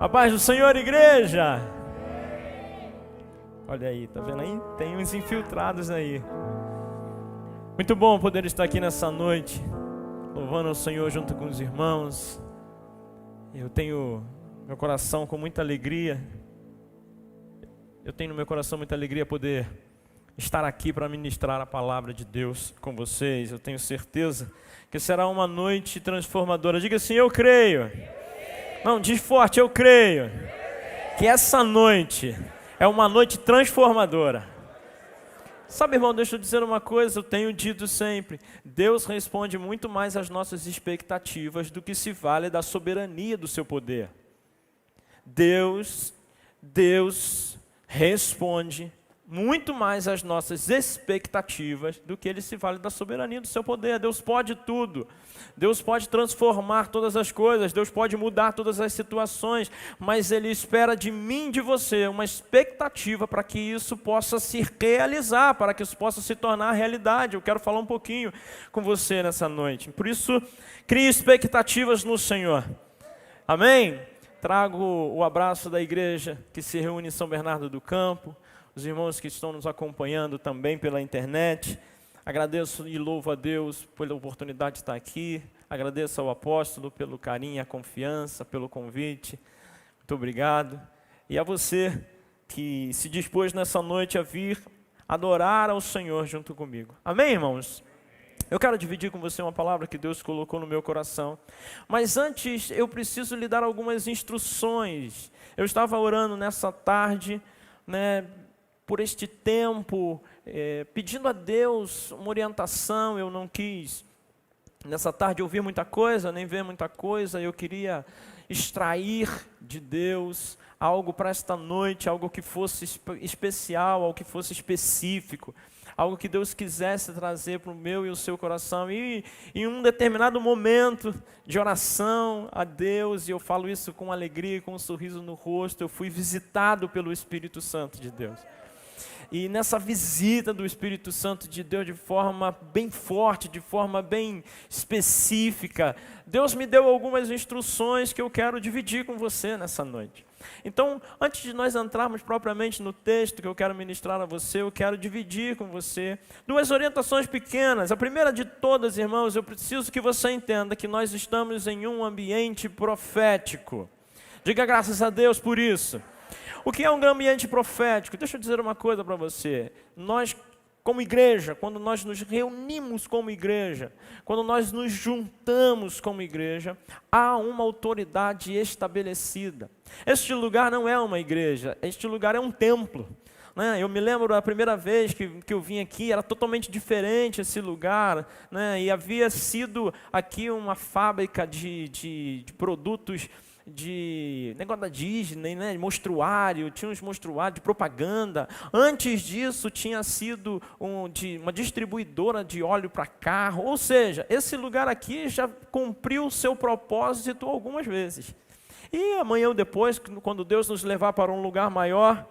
A paz do Senhor, igreja! Olha aí, tá vendo aí? Tem uns infiltrados aí. Muito bom poder estar aqui nessa noite, louvando ao Senhor junto com os irmãos. Eu tenho meu coração com muita alegria. Eu tenho no meu coração muita alegria poder estar aqui para ministrar a palavra de Deus com vocês. Eu tenho certeza que será uma noite transformadora. Diga assim, eu creio. Não, diz forte, eu creio. Que essa noite é uma noite transformadora. Sabe, irmão, deixa eu dizer uma coisa, eu tenho dito sempre. Deus responde muito mais às nossas expectativas do que se vale da soberania do seu poder. Deus responde muito mais às nossas expectativas do que ele se vale da soberania do seu poder. Deus pode tudo. Deus pode transformar todas as coisas. Deus pode mudar todas as situações. Mas Ele espera de mim e de você uma expectativa para que isso possa se realizar, para que isso possa se tornar realidade. Eu quero falar um pouquinho com você nessa noite. Por isso, crie expectativas no Senhor. Amém? Trago o abraço da igreja que se reúne em São Bernardo do Campo. Os irmãos que estão nos acompanhando também pela internet. Agradeço e louvo a Deus pela oportunidade de estar aqui. Agradeço ao apóstolo pelo carinho e a confiança, pelo convite. Muito obrigado. E a você que se dispôs nessa noite a vir adorar ao Senhor junto comigo. Amém, irmãos? Eu quero dividir com você uma palavra que Deus colocou no meu coração. Mas antes eu preciso lhe dar algumas instruções. Eu estava orando nessa tarde, por este tempo, pedindo a Deus uma orientação. Eu não quis, nessa tarde, ouvir muita coisa, nem ver muita coisa. Eu queria extrair de Deus algo para esta noite, algo que fosse especial, algo que fosse específico, algo que Deus quisesse trazer para o meu e o seu coração. E em um determinado momento de oração a Deus, e eu falo isso com alegria, com um sorriso no rosto, eu fui visitado pelo Espírito Santo de Deus. E nessa visita do Espírito Santo de Deus, de forma bem forte, de forma bem específica, Deus me deu algumas instruções que eu quero dividir com você nessa noite. Então, antes de nós entrarmos propriamente no texto que eu quero ministrar a você, eu quero dividir com você duas orientações pequenas. A primeira de todas, irmãos, eu preciso que você entenda que nós estamos em um ambiente profético. Diga graças a Deus por isso. O que é um ambiente profético? Deixa eu dizer uma coisa para você. Nós, como igreja, quando nós nos reunimos como igreja, quando nós nos juntamos como igreja, há uma autoridade estabelecida. Este lugar não é uma igreja, este lugar é um templo. Eu me lembro a primeira vez que eu vim aqui, era totalmente diferente esse lugar, e havia sido aqui uma fábrica de produtos, de negócio da Disney, monstruário, tinha uns monstruários de propaganda. Antes disso tinha sido uma distribuidora de óleo para carro. Ou seja, esse lugar aqui já cumpriu o seu propósito algumas vezes. E amanhã ou depois, quando Deus nos levar para um lugar maior,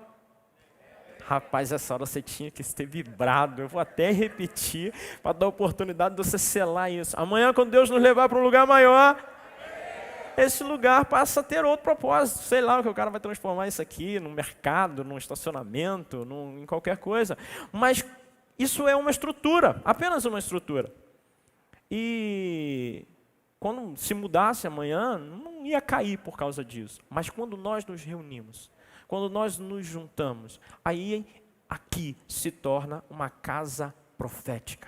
rapaz, essa hora você tinha que ter vibrado. Eu vou até repetir para dar a oportunidade de você selar isso. Amanhã, quando Deus nos levar para um lugar maior, esse lugar passa a ter outro propósito. Sei lá o que o cara vai transformar isso aqui, num mercado, num estacionamento, em qualquer coisa. Mas isso é uma estrutura, apenas uma estrutura. E quando se mudasse amanhã, não ia cair por causa disso. Mas quando nós nos reunimos, quando nós nos juntamos, aí aqui se torna uma casa profética.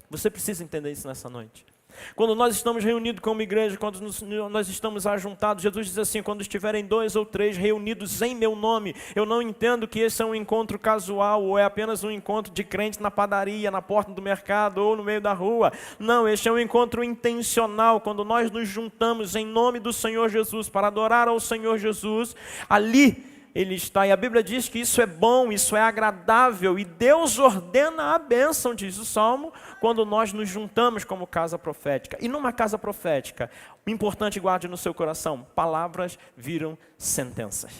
Você precisa entender isso nessa noite. Quando nós estamos reunidos como igreja, quando nós estamos ajuntados, Jesus diz assim, quando estiverem 2 ou 3 reunidos em meu nome, eu não entendo que esse é um encontro casual, ou é apenas um encontro de crente na padaria, na porta do mercado, ou no meio da rua. Não, este é um encontro intencional, quando nós nos juntamos em nome do Senhor Jesus, para adorar ao Senhor Jesus, ali Ele está, e a Bíblia diz que isso é bom, isso é agradável, e Deus ordena a bênção, diz o Salmo, quando nós nos juntamos como casa profética. E numa casa profética, o importante, guarde no seu coração, palavras viram sentenças.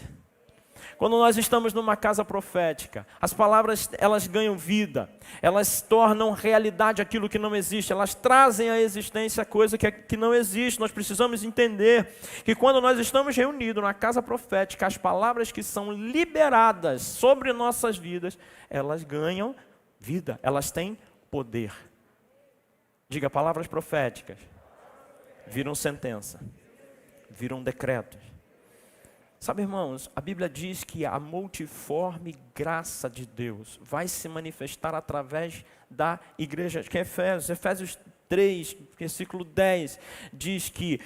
Quando nós estamos numa casa profética, as palavras, elas ganham vida, elas tornam realidade aquilo que não existe, elas trazem à existência coisa que não existe. Nós precisamos entender que quando nós estamos reunidos na casa profética, as palavras que são liberadas sobre nossas vidas, elas ganham vida, elas têm poder. Diga, palavras proféticas viram sentença, viram decretos. Sabe, irmãos, a Bíblia diz que a multiforme graça de Deus vai se manifestar através da igreja. Que é Efésios 3, versículo 10, diz que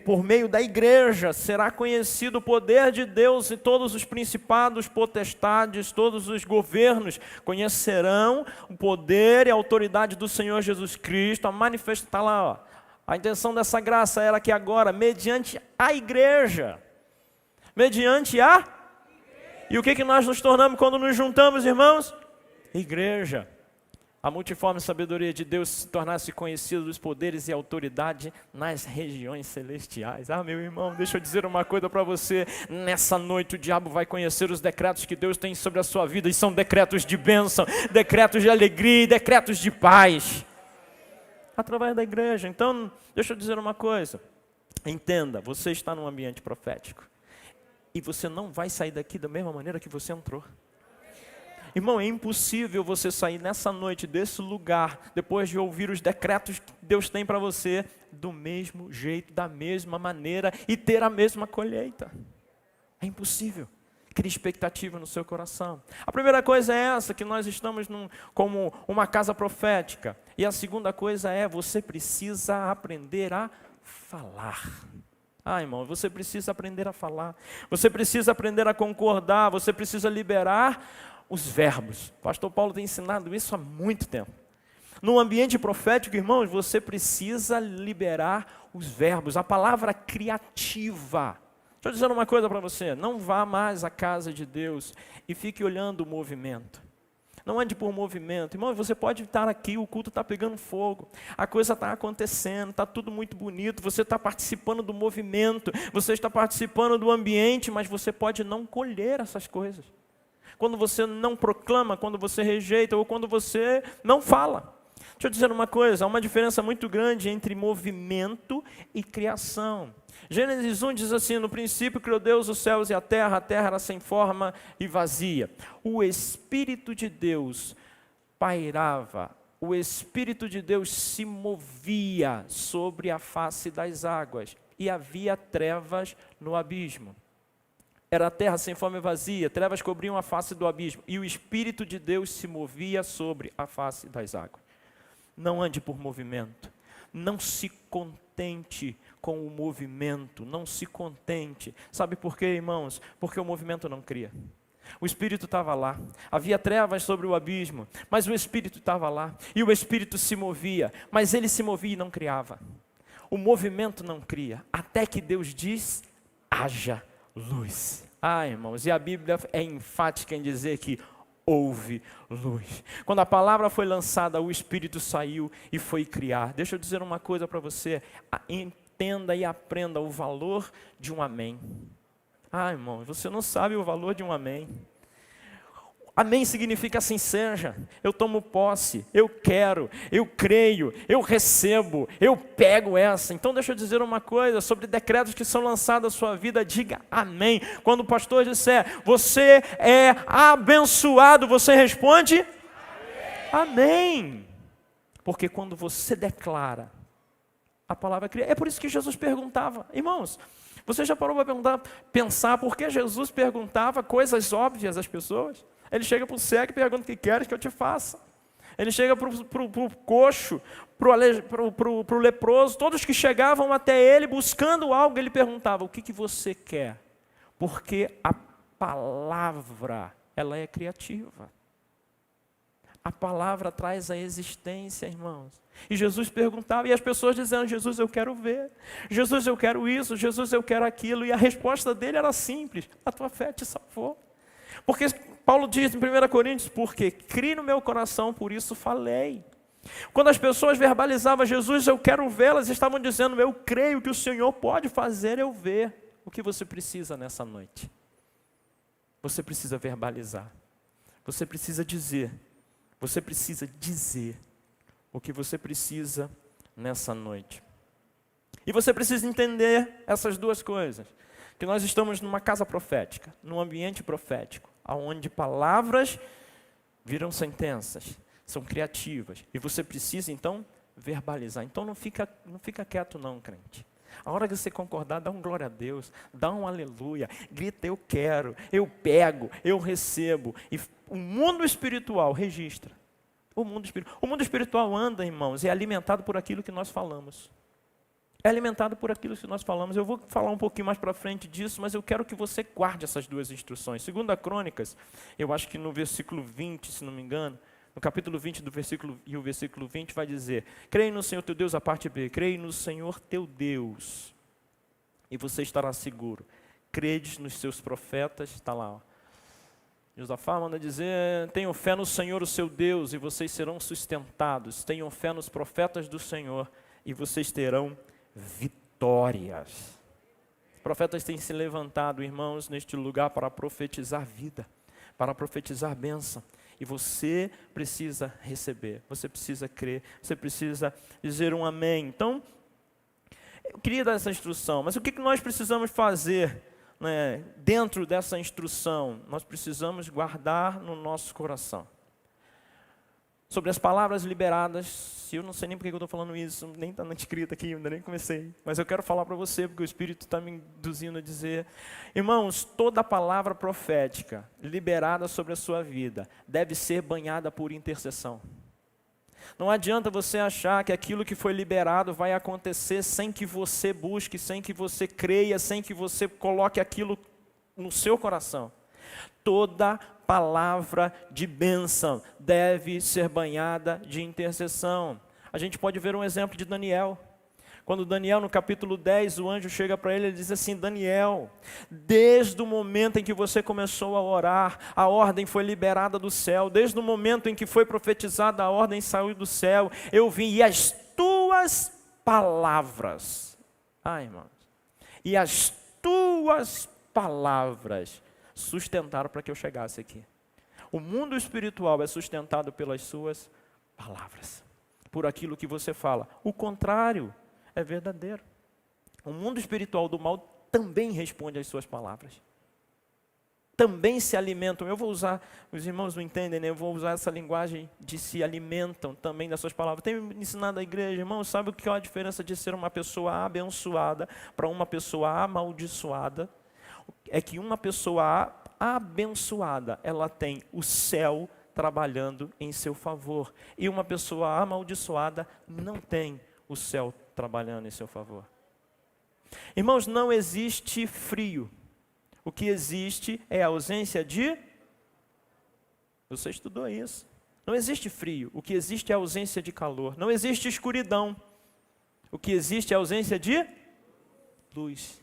por meio da igreja será conhecido o poder de Deus, e todos os principados, potestades, todos os governos conhecerão o poder e a autoridade do Senhor Jesus Cristo. A manifestação está lá, ó. A intenção dessa graça era que agora, mediante a igreja, E o que nós nos tornamos quando nos juntamos, irmãos? Igreja. A multiforme sabedoria de Deus se tornasse conhecida dos poderes e autoridade nas regiões celestiais. Ah, meu irmão, deixa eu dizer uma coisa para você. Nessa noite o diabo vai conhecer os decretos que Deus tem sobre a sua vida. E são decretos de bênção, decretos de alegria, decretos de paz. Através da igreja. Então, deixa eu dizer uma coisa. Entenda, você está num ambiente profético. E você não vai sair daqui da mesma maneira que você entrou. Irmão, é impossível você sair nessa noite desse lugar, depois de ouvir os decretos que Deus tem para você, do mesmo jeito, da mesma maneira, e ter a mesma colheita. É impossível. Crie expectativa no seu coração. A primeira coisa é essa, que nós estamos como uma casa profética. E a segunda coisa é, você precisa aprender a falar. Ah, irmão, você precisa aprender a falar. Você precisa aprender a concordar. Você precisa liberar os verbos. O pastor Paulo tem ensinado isso há muito tempo. No ambiente profético, irmãos, você precisa liberar os verbos. A palavra criativa. Deixa eu dizer uma coisa para você. Não vá mais à casa de Deus e fique olhando o movimento. Não ande por movimento. Irmão, você pode estar aqui, o culto está pegando fogo. A coisa está acontecendo, está tudo muito bonito. Você está participando do movimento. Você está participando do ambiente, mas você pode não colher essas coisas. Quando você não proclama, quando você rejeita ou quando você não fala. Deixa eu dizer uma coisa, há uma diferença muito grande entre movimento e criação. Gênesis 1 diz assim, no princípio criou Deus os céus e a terra era sem forma e vazia. O Espírito de Deus pairava, o Espírito de Deus se movia sobre a face das águas e havia trevas no abismo. Era a terra sem forma e vazia, trevas cobriam a face do abismo e o Espírito de Deus se movia sobre a face das águas. Não ande por movimento, não se contente com o movimento, não se contente. Sabe por quê, irmãos? Porque o movimento não cria. O Espírito estava lá, havia trevas sobre o abismo, mas o Espírito estava lá, e o Espírito se movia, mas ele se movia e não criava. O movimento não cria, até que Deus diz, haja luz. Ah, irmãos, e a Bíblia é enfática em dizer que houve luz. Quando a palavra foi lançada, o Espírito saiu e foi criar. Deixa eu dizer uma coisa para você, entenda e aprenda o valor de um amém. Ah, irmão, você não sabe o valor de um amém. Amém significa assim seja, eu tomo posse, eu quero, eu creio, eu recebo, eu pego essa. Então deixa eu dizer uma coisa sobre decretos que são lançados à sua vida, diga amém. Quando o pastor disser, você é abençoado, você responde amém. Porque quando você declara, a palavra cria. É por isso que Jesus perguntava, irmãos, você já parou para pensar por que Jesus perguntava coisas óbvias às pessoas? Ele chega para o cego e pergunta o que queres que eu te faça. Ele chega para o coxo, para o leproso, todos que chegavam até ele buscando algo, ele perguntava, o que você quer? Porque a palavra, ela é criativa. A palavra traz a existência, irmãos. E Jesus perguntava, e as pessoas dizendo, Jesus, eu quero ver. Jesus, eu quero isso. Jesus, eu quero aquilo. E a resposta dele era simples, a tua fé te salvou. Porque Paulo diz em 1 Coríntios, porque criei no meu coração, por isso falei. Quando as pessoas verbalizavam, Jesus, eu quero ver, elas estavam dizendo, eu creio que o Senhor pode fazer eu ver. O que você precisa nessa noite? você precisa verbalizar. Você precisa dizer. Você precisa dizer o que você precisa nessa noite. E você precisa entender essas duas coisas. Que nós estamos numa casa profética, num ambiente profético, onde palavras viram sentenças, são criativas. E você precisa, então, verbalizar. Então não fica quieto não, crente. A hora que você concordar, dá um glória a Deus, dá um aleluia, grita eu quero, eu pego, eu recebo. E o mundo espiritual registra. O mundo espiritual anda, irmãos, e é alimentado por aquilo que nós falamos. É alimentado por aquilo que nós falamos. Eu vou falar um pouquinho mais para frente disso, mas eu quero que você guarde essas duas instruções. 2 Crônicas, eu acho que no versículo 20, se não me engano, no capítulo 20 do versículo e o versículo 20 vai dizer: creia no Senhor teu Deus, a parte B, creia no Senhor teu Deus, e você estará seguro. Credes nos seus profetas, está lá, ó. Josafá manda dizer: tenham fé no Senhor, o seu Deus, e vocês serão sustentados. Tenham fé nos profetas do Senhor, e vocês terão vitórias. Os profetas têm se levantado, irmãos, neste lugar para profetizar vida, para profetizar bênção. E você precisa receber, você precisa crer, você precisa dizer um amém. Então, eu queria dar essa instrução, mas o que nós precisamos fazer, né, dentro dessa instrução? Nós precisamos guardar no nosso coração. Sobre as palavras liberadas, eu não sei nem porque eu estou falando isso, nem está escrito aqui, ainda nem comecei. Mas eu quero falar para você, porque o Espírito está me induzindo a dizer. Irmãos, toda palavra profética liberada sobre a sua vida deve ser banhada por intercessão. Não adianta você achar que aquilo que foi liberado vai acontecer sem que você busque, sem que você creia, sem que você coloque aquilo no seu coração. Toda palavra de bênção deve ser banhada de intercessão. A gente pode ver um exemplo de Daniel. Quando Daniel, no capítulo 10, o anjo chega para ele e diz assim: Daniel, desde o momento em que você começou a orar, a ordem foi liberada do céu. Desde o momento em que foi profetizada, a ordem saiu do céu. Eu vim e as tuas palavras, irmãos, e as tuas palavras sustentaram para que eu chegasse aqui. O mundo espiritual é sustentado pelas suas palavras, por aquilo que você fala. O contrário é verdadeiro. O mundo espiritual do mal também responde às suas palavras. Também se alimentam. Eu vou usar, os irmãos não entendem, né? Eu vou usar essa linguagem de se alimentam também das suas palavras. Tenho ensinado a igreja, irmãos, sabe o que é a diferença de ser uma pessoa abençoada para uma pessoa amaldiçoada? É que uma pessoa abençoada, ela tem o céu trabalhando em seu favor. E uma pessoa amaldiçoada não tem o céu trabalhando em seu favor. Irmãos, não existe frio. O que existe é a ausência de... Você estudou isso. Não existe frio. O que existe é a ausência de calor. Não existe escuridão. O que existe é a ausência de luz.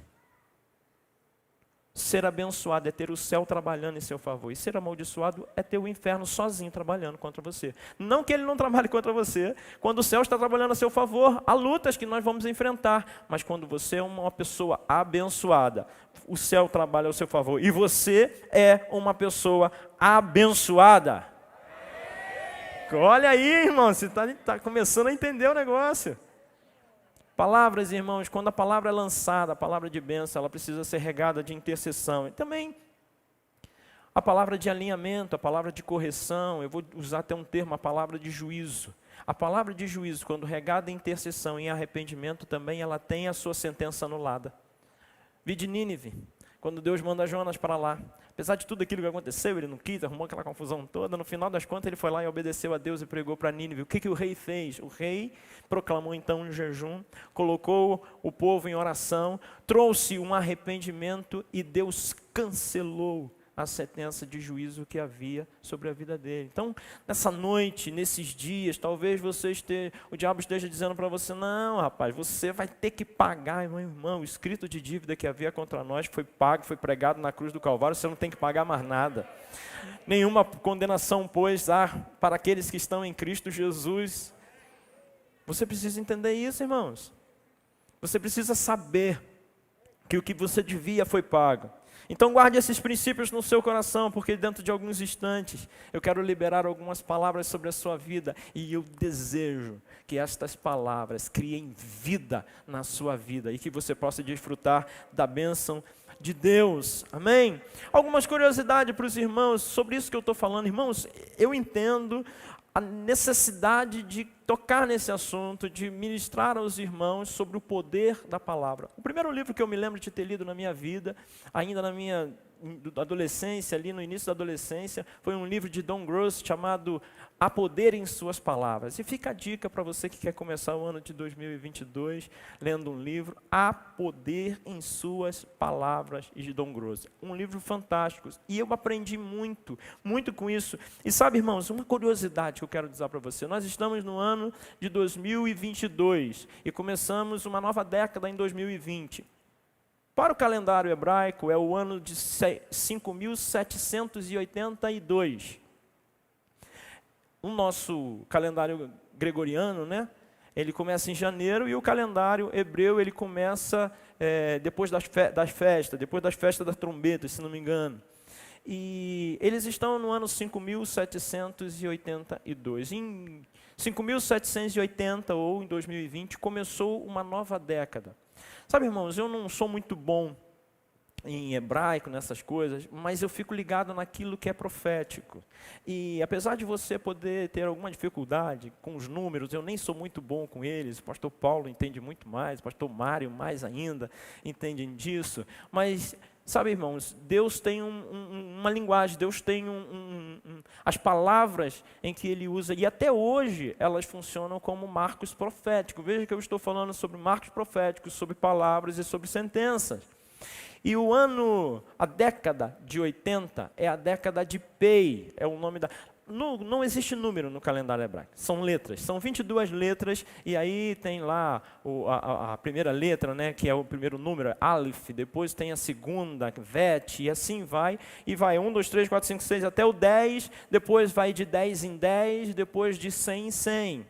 Ser abençoado é ter o céu trabalhando em seu favor. E ser amaldiçoado é ter o inferno sozinho trabalhando contra você. Não que ele não trabalhe contra você. Quando o céu está trabalhando a seu favor, há lutas que nós vamos enfrentar. Mas quando você é uma pessoa abençoada, o céu trabalha ao seu favor. E você é uma pessoa abençoada. Olha aí, irmão, você está começando a entender o negócio. Palavras, irmãos, quando a palavra é lançada, a palavra de bênção, ela precisa ser regada de intercessão. E também a palavra de alinhamento, a palavra de correção, eu vou usar até um termo, a palavra de juízo. A palavra de juízo, quando regada em intercessão e em arrependimento, também ela tem a sua sentença anulada. Vide Nínive, quando Deus manda Jonas para lá. Apesar de tudo aquilo que aconteceu, ele não quis, arrumou aquela confusão toda. No final das contas, ele foi lá e obedeceu a Deus e pregou para Nínive. O que o rei fez? O rei proclamou então um jejum, colocou o povo em oração, trouxe um arrependimento e Deus cancelou a sentença de juízo que havia sobre a vida dele. Então, nessa noite, nesses dias, talvez o diabo esteja dizendo para você: não, rapaz, você vai ter que pagar, meu irmão, o escrito de dívida que havia contra nós foi pago, foi pregado na cruz do Calvário, você não tem que pagar mais nada. Nenhuma condenação, pois, há para aqueles que estão em Cristo Jesus. Você precisa entender isso, irmãos. Você precisa saber que o que você devia foi pago. Então guarde esses princípios no seu coração, porque dentro de alguns instantes eu quero liberar algumas palavras sobre a sua vida e eu desejo que estas palavras criem vida na sua vida e que você possa desfrutar da bênção de Deus. Amém? Algumas curiosidades para os irmãos sobre isso que eu estou falando. Irmãos, eu entendo a necessidade de tocar nesse assunto, de ministrar aos irmãos sobre o poder da palavra. O primeiro livro que eu me lembro de ter lido na minha vida, ainda na minha adolescência, ali no início da adolescência, foi um livro de Don Gross chamado Há Poder em Suas Palavras. E fica a dica para você que quer começar o ano de 2022 lendo um livro, Há Poder em Suas Palavras, de Don Gross. Um livro fantástico. E eu aprendi muito, muito com isso. E sabe, irmãos, uma curiosidade que eu quero dizer para você. Nós estamos no ano de 2022 e começamos uma nova década em 2020. Para o calendário hebraico, é o ano de 5.782. O nosso calendário gregoriano, né? Ele começa em janeiro e o calendário hebreu ele começa depois das festas, depois das festas das trombetas, se não me engano. E eles estão no ano 5.782. Em 5.780 ou em 2020 começou uma nova década. Sabe, irmãos, eu não sou muito bom em hebraico, nessas coisas, mas eu fico ligado naquilo que é profético. E apesar de você poder ter alguma dificuldade com os números, eu nem sou muito bom com eles, o pastor Paulo entende muito mais, o pastor Mário mais ainda entendem disso, mas sabe, irmãos, Deus tem uma linguagem, Deus tem as palavras em que Ele usa, e até hoje elas funcionam como marcos proféticos. Veja que eu estou falando sobre marcos proféticos, sobre palavras e sobre sentenças. E a década de 80 é a década de Pei, é o nome da... Não existe número no calendário hebraico, são letras, são 22 letras, e aí tem lá a primeira letra, né, que é o primeiro número, Aleph, depois tem a segunda, Vet, e assim vai, 1, 2, 3, 4, 5, 6, até o 10, depois vai de 10 em 10, depois de 100 em 100.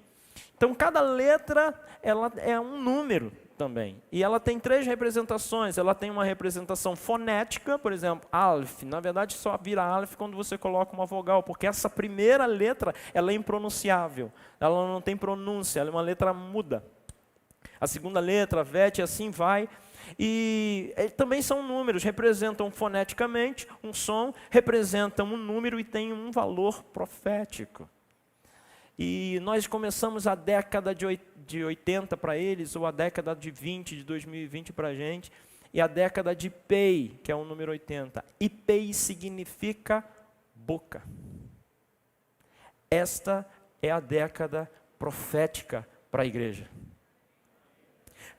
Então, cada letra ela é um número também. E ela tem 3 representações. Ela tem uma representação fonética, por exemplo, Aleph. Na verdade, só vira Aleph quando você coloca uma vogal, porque essa primeira letra ela é impronunciável. Ela não tem pronúncia, ela é uma letra muda. A segunda letra, Vet, assim vai. E também são números, representam foneticamente um som, representam um número e tem um valor profético. E nós começamos a década de 80 para eles, ou a década de 20, de 2020 para a gente, e a década de Pei, que é o número 80. E Pei significa boca. Esta é a década profética para a igreja.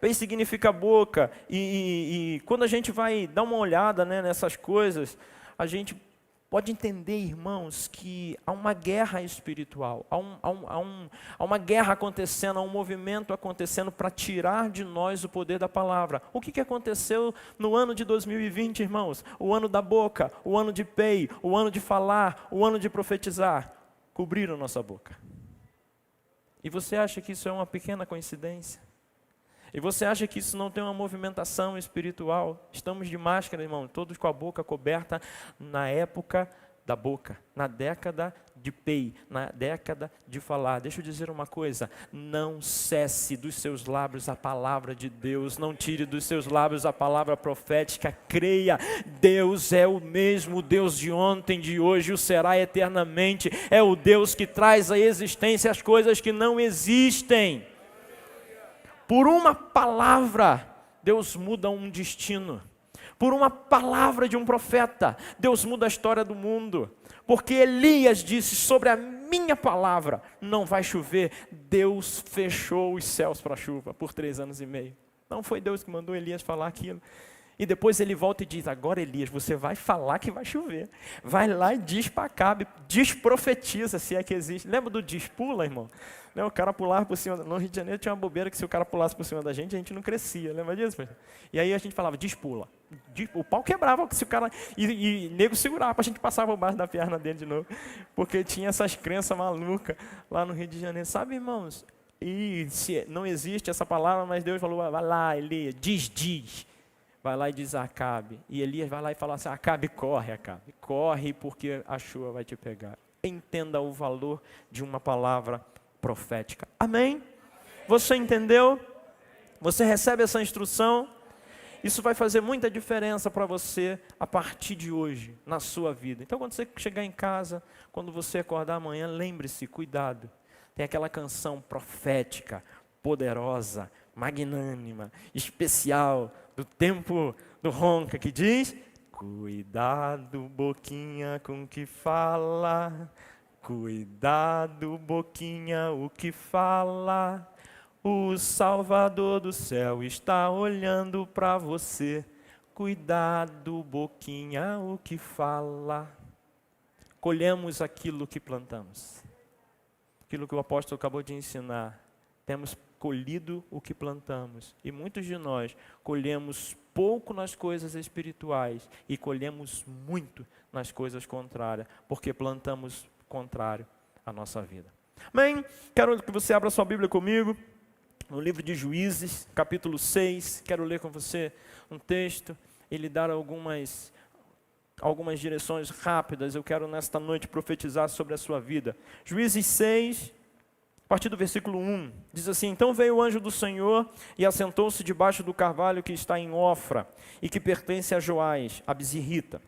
Pei significa boca, e quando a gente vai dar uma olhada, né, nessas coisas, a gente pode entender, irmãos, que há uma guerra espiritual, há uma guerra acontecendo, há um movimento acontecendo para tirar de nós o poder da palavra. O que aconteceu no ano de 2020, irmãos? O ano da boca, o ano de Pei, o ano de falar, o ano de profetizar. Cobriram nossa boca. E você acha que isso é uma pequena coincidência? E você acha que isso não tem uma movimentação espiritual? Estamos de máscara, irmão, todos com a boca coberta na época da boca, na década de Pei, na década de falar. Deixa eu dizer uma coisa, não cesse dos seus lábios a palavra de Deus, não tire dos seus lábios a palavra profética, creia, Deus é o mesmo, o Deus de ontem, de hoje, o será eternamente, é o Deus que traz à existência as coisas que não existem. Por uma palavra, Deus muda um destino. Por uma palavra de um profeta, Deus muda a história do mundo. Porque Elias disse, sobre a minha palavra não vai chover. Deus fechou os céus para a chuva por 3 anos e meio. Não foi Deus que mandou Elias falar aquilo. E depois ele volta e diz, agora Elias, você vai falar que vai chover. Vai lá e diz para Acabe, desprofetiza, se é que existe. Lembra do dispula, irmão? O cara pulava por cima, no Rio de Janeiro tinha uma bobeira que se o cara pulasse por cima da gente, a gente não crescia, lembra disso? E aí a gente falava, dispula. O pau quebrava, se o cara, e nego segurava, a gente passava por baixo da perna dele de novo, porque tinha essas crenças malucas lá no Rio de Janeiro. Sabe, irmãos? E se não existe essa palavra, mas Deus falou, vai lá, Elias, diz. vai lá e diz a Acabe, e Elias vai lá e fala assim: Acabe, corre porque a chuva vai te pegar. Entenda o valor de uma palavra profética. Amém? Você entendeu? Você recebe essa instrução? Isso vai fazer muita diferença para você a partir de hoje, na sua vida. Então, quando você chegar em casa, quando você acordar amanhã, lembre-se, cuidado. Tem aquela canção profética, poderosa, magnânima, especial, do tempo do Ronca, que diz: cuidado, boquinha, com o que fala. Cuidado, boquinha, o que fala. O Salvador do céu está olhando para você. Cuidado, boquinha, o que fala. Colhemos aquilo que plantamos. Aquilo que o apóstolo acabou de ensinar. Temos colhido o que plantamos. E muitos de nós colhemos pouco nas coisas espirituais e colhemos muito nas coisas contrárias, porque plantamos contrário à nossa vida. Amém? Quero que você abra sua Bíblia comigo. No livro de Juízes, capítulo 6, quero ler com você um texto e lhe dar algumas direções rápidas. Eu quero nesta noite profetizar sobre a sua vida. Juízes 6, a partir do versículo 1, diz assim: Então veio o anjo do Senhor e assentou-se debaixo do carvalho que está em Ofra e que pertence a Joás, a Bizirrita.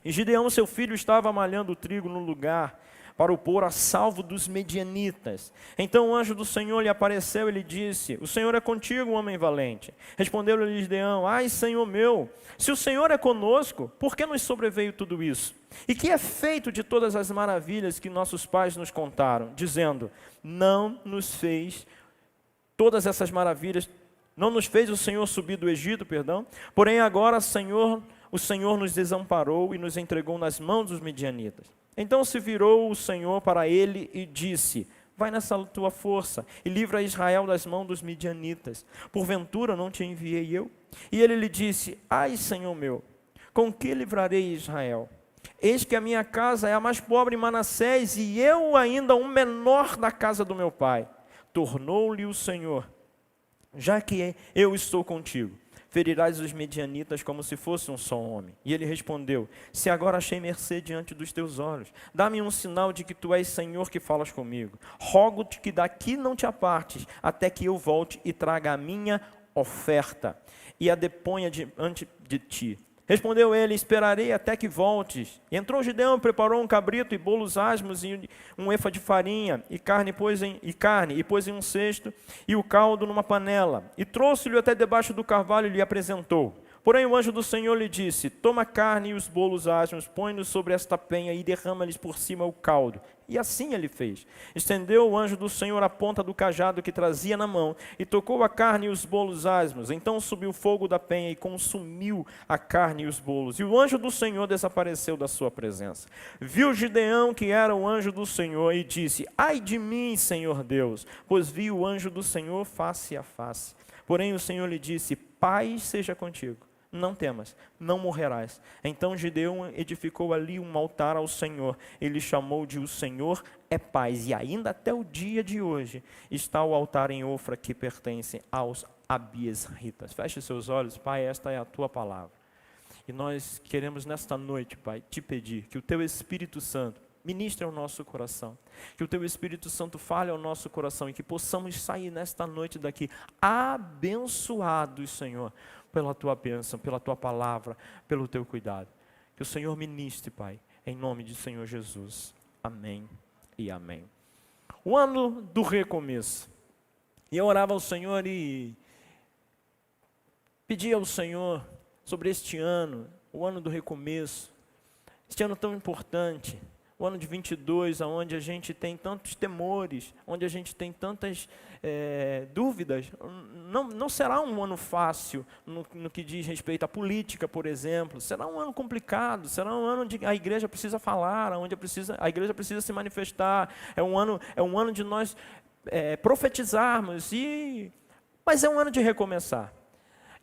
E Gideão, seu filho, estava malhando o trigo no lugar para o pôr a salvo dos medianitas. Então o anjo do Senhor lhe apareceu e lhe disse: O Senhor é contigo, homem valente. Respondeu-lhe Gideão: Ai, Senhor meu, se o Senhor é conosco, por que nos sobreveio tudo isso? E que é feito de todas as maravilhas que nossos pais nos contaram, dizendo: Não nos fez todas essas maravilhas, não nos fez o Senhor subir do Egito, porém agora, o Senhor nos desamparou e nos entregou nas mãos dos medianitas. Então se virou o Senhor para ele e disse: Vai nessa tua força e livra Israel das mãos dos midianitas. Porventura não te enviei eu? E ele lhe disse: Ai, Senhor meu, com que livrarei Israel? Eis que a minha casa é a mais pobre em Manassés, e eu ainda um menor da casa do meu pai. Tornou-lhe o Senhor: Já que eu estou contigo, ferirás os medianitas como se fosse um só homem. E ele respondeu: Se agora achei mercê diante dos teus olhos, dá-me um sinal de que tu és Senhor que falas comigo. Rogo-te que daqui não te apartes, até que eu volte e traga a minha oferta, e a deponha diante de ti. Respondeu ele: Esperarei até que voltes. E entrou Gideão, preparou um cabrito e bolos asmos e um efa de farinha e carne, e pôs em um cesto e o caldo numa panela. E trouxe-lhe até debaixo do carvalho e lhe apresentou. Porém o anjo do Senhor lhe disse: Toma a carne e os bolos asmos, põe-nos sobre esta penha e derrama-lhes por cima o caldo. E assim ele fez. Estendeu o anjo do Senhor a ponta do cajado que trazia na mão e tocou a carne e os bolos asmos. Então subiu o fogo da penha e consumiu a carne e os bolos. E o anjo do Senhor desapareceu da sua presença. Viu Gideão que era o anjo do Senhor e disse: Ai de mim, Senhor Deus, pois vi o anjo do Senhor face a face. Porém o Senhor lhe disse: Paz seja contigo. Não temas, não morrerás. Então Gideão edificou ali um altar ao Senhor. Ele chamou de O Senhor é Paz. E ainda até o dia de hoje está o altar em Ofra que pertence aos Abiesritas. Feche seus olhos, Pai, esta é a Tua palavra. E nós queremos nesta noite, Pai, te pedir que o Teu Espírito Santo ministre ao nosso coração. Que o Teu Espírito Santo fale ao nosso coração e que possamos sair nesta noite daqui abençoados, Senhor, pela Tua bênção, pela Tua palavra, pelo Teu cuidado. Que o Senhor ministre, Pai, em nome de Senhor Jesus. Amém e amém. O ano do recomeço. E eu orava ao Senhor e pedia ao Senhor sobre este ano, o ano do recomeço. Este ano tão importante. O ano de 22, onde a gente tem tantos temores, onde a gente tem tantas dúvidas, não será um ano fácil no que diz respeito à política, por exemplo. Será um ano complicado, será um ano onde a igreja precisa falar, onde a igreja precisa se manifestar. É um ano de nós profetizarmos, mas é um ano de recomeçar.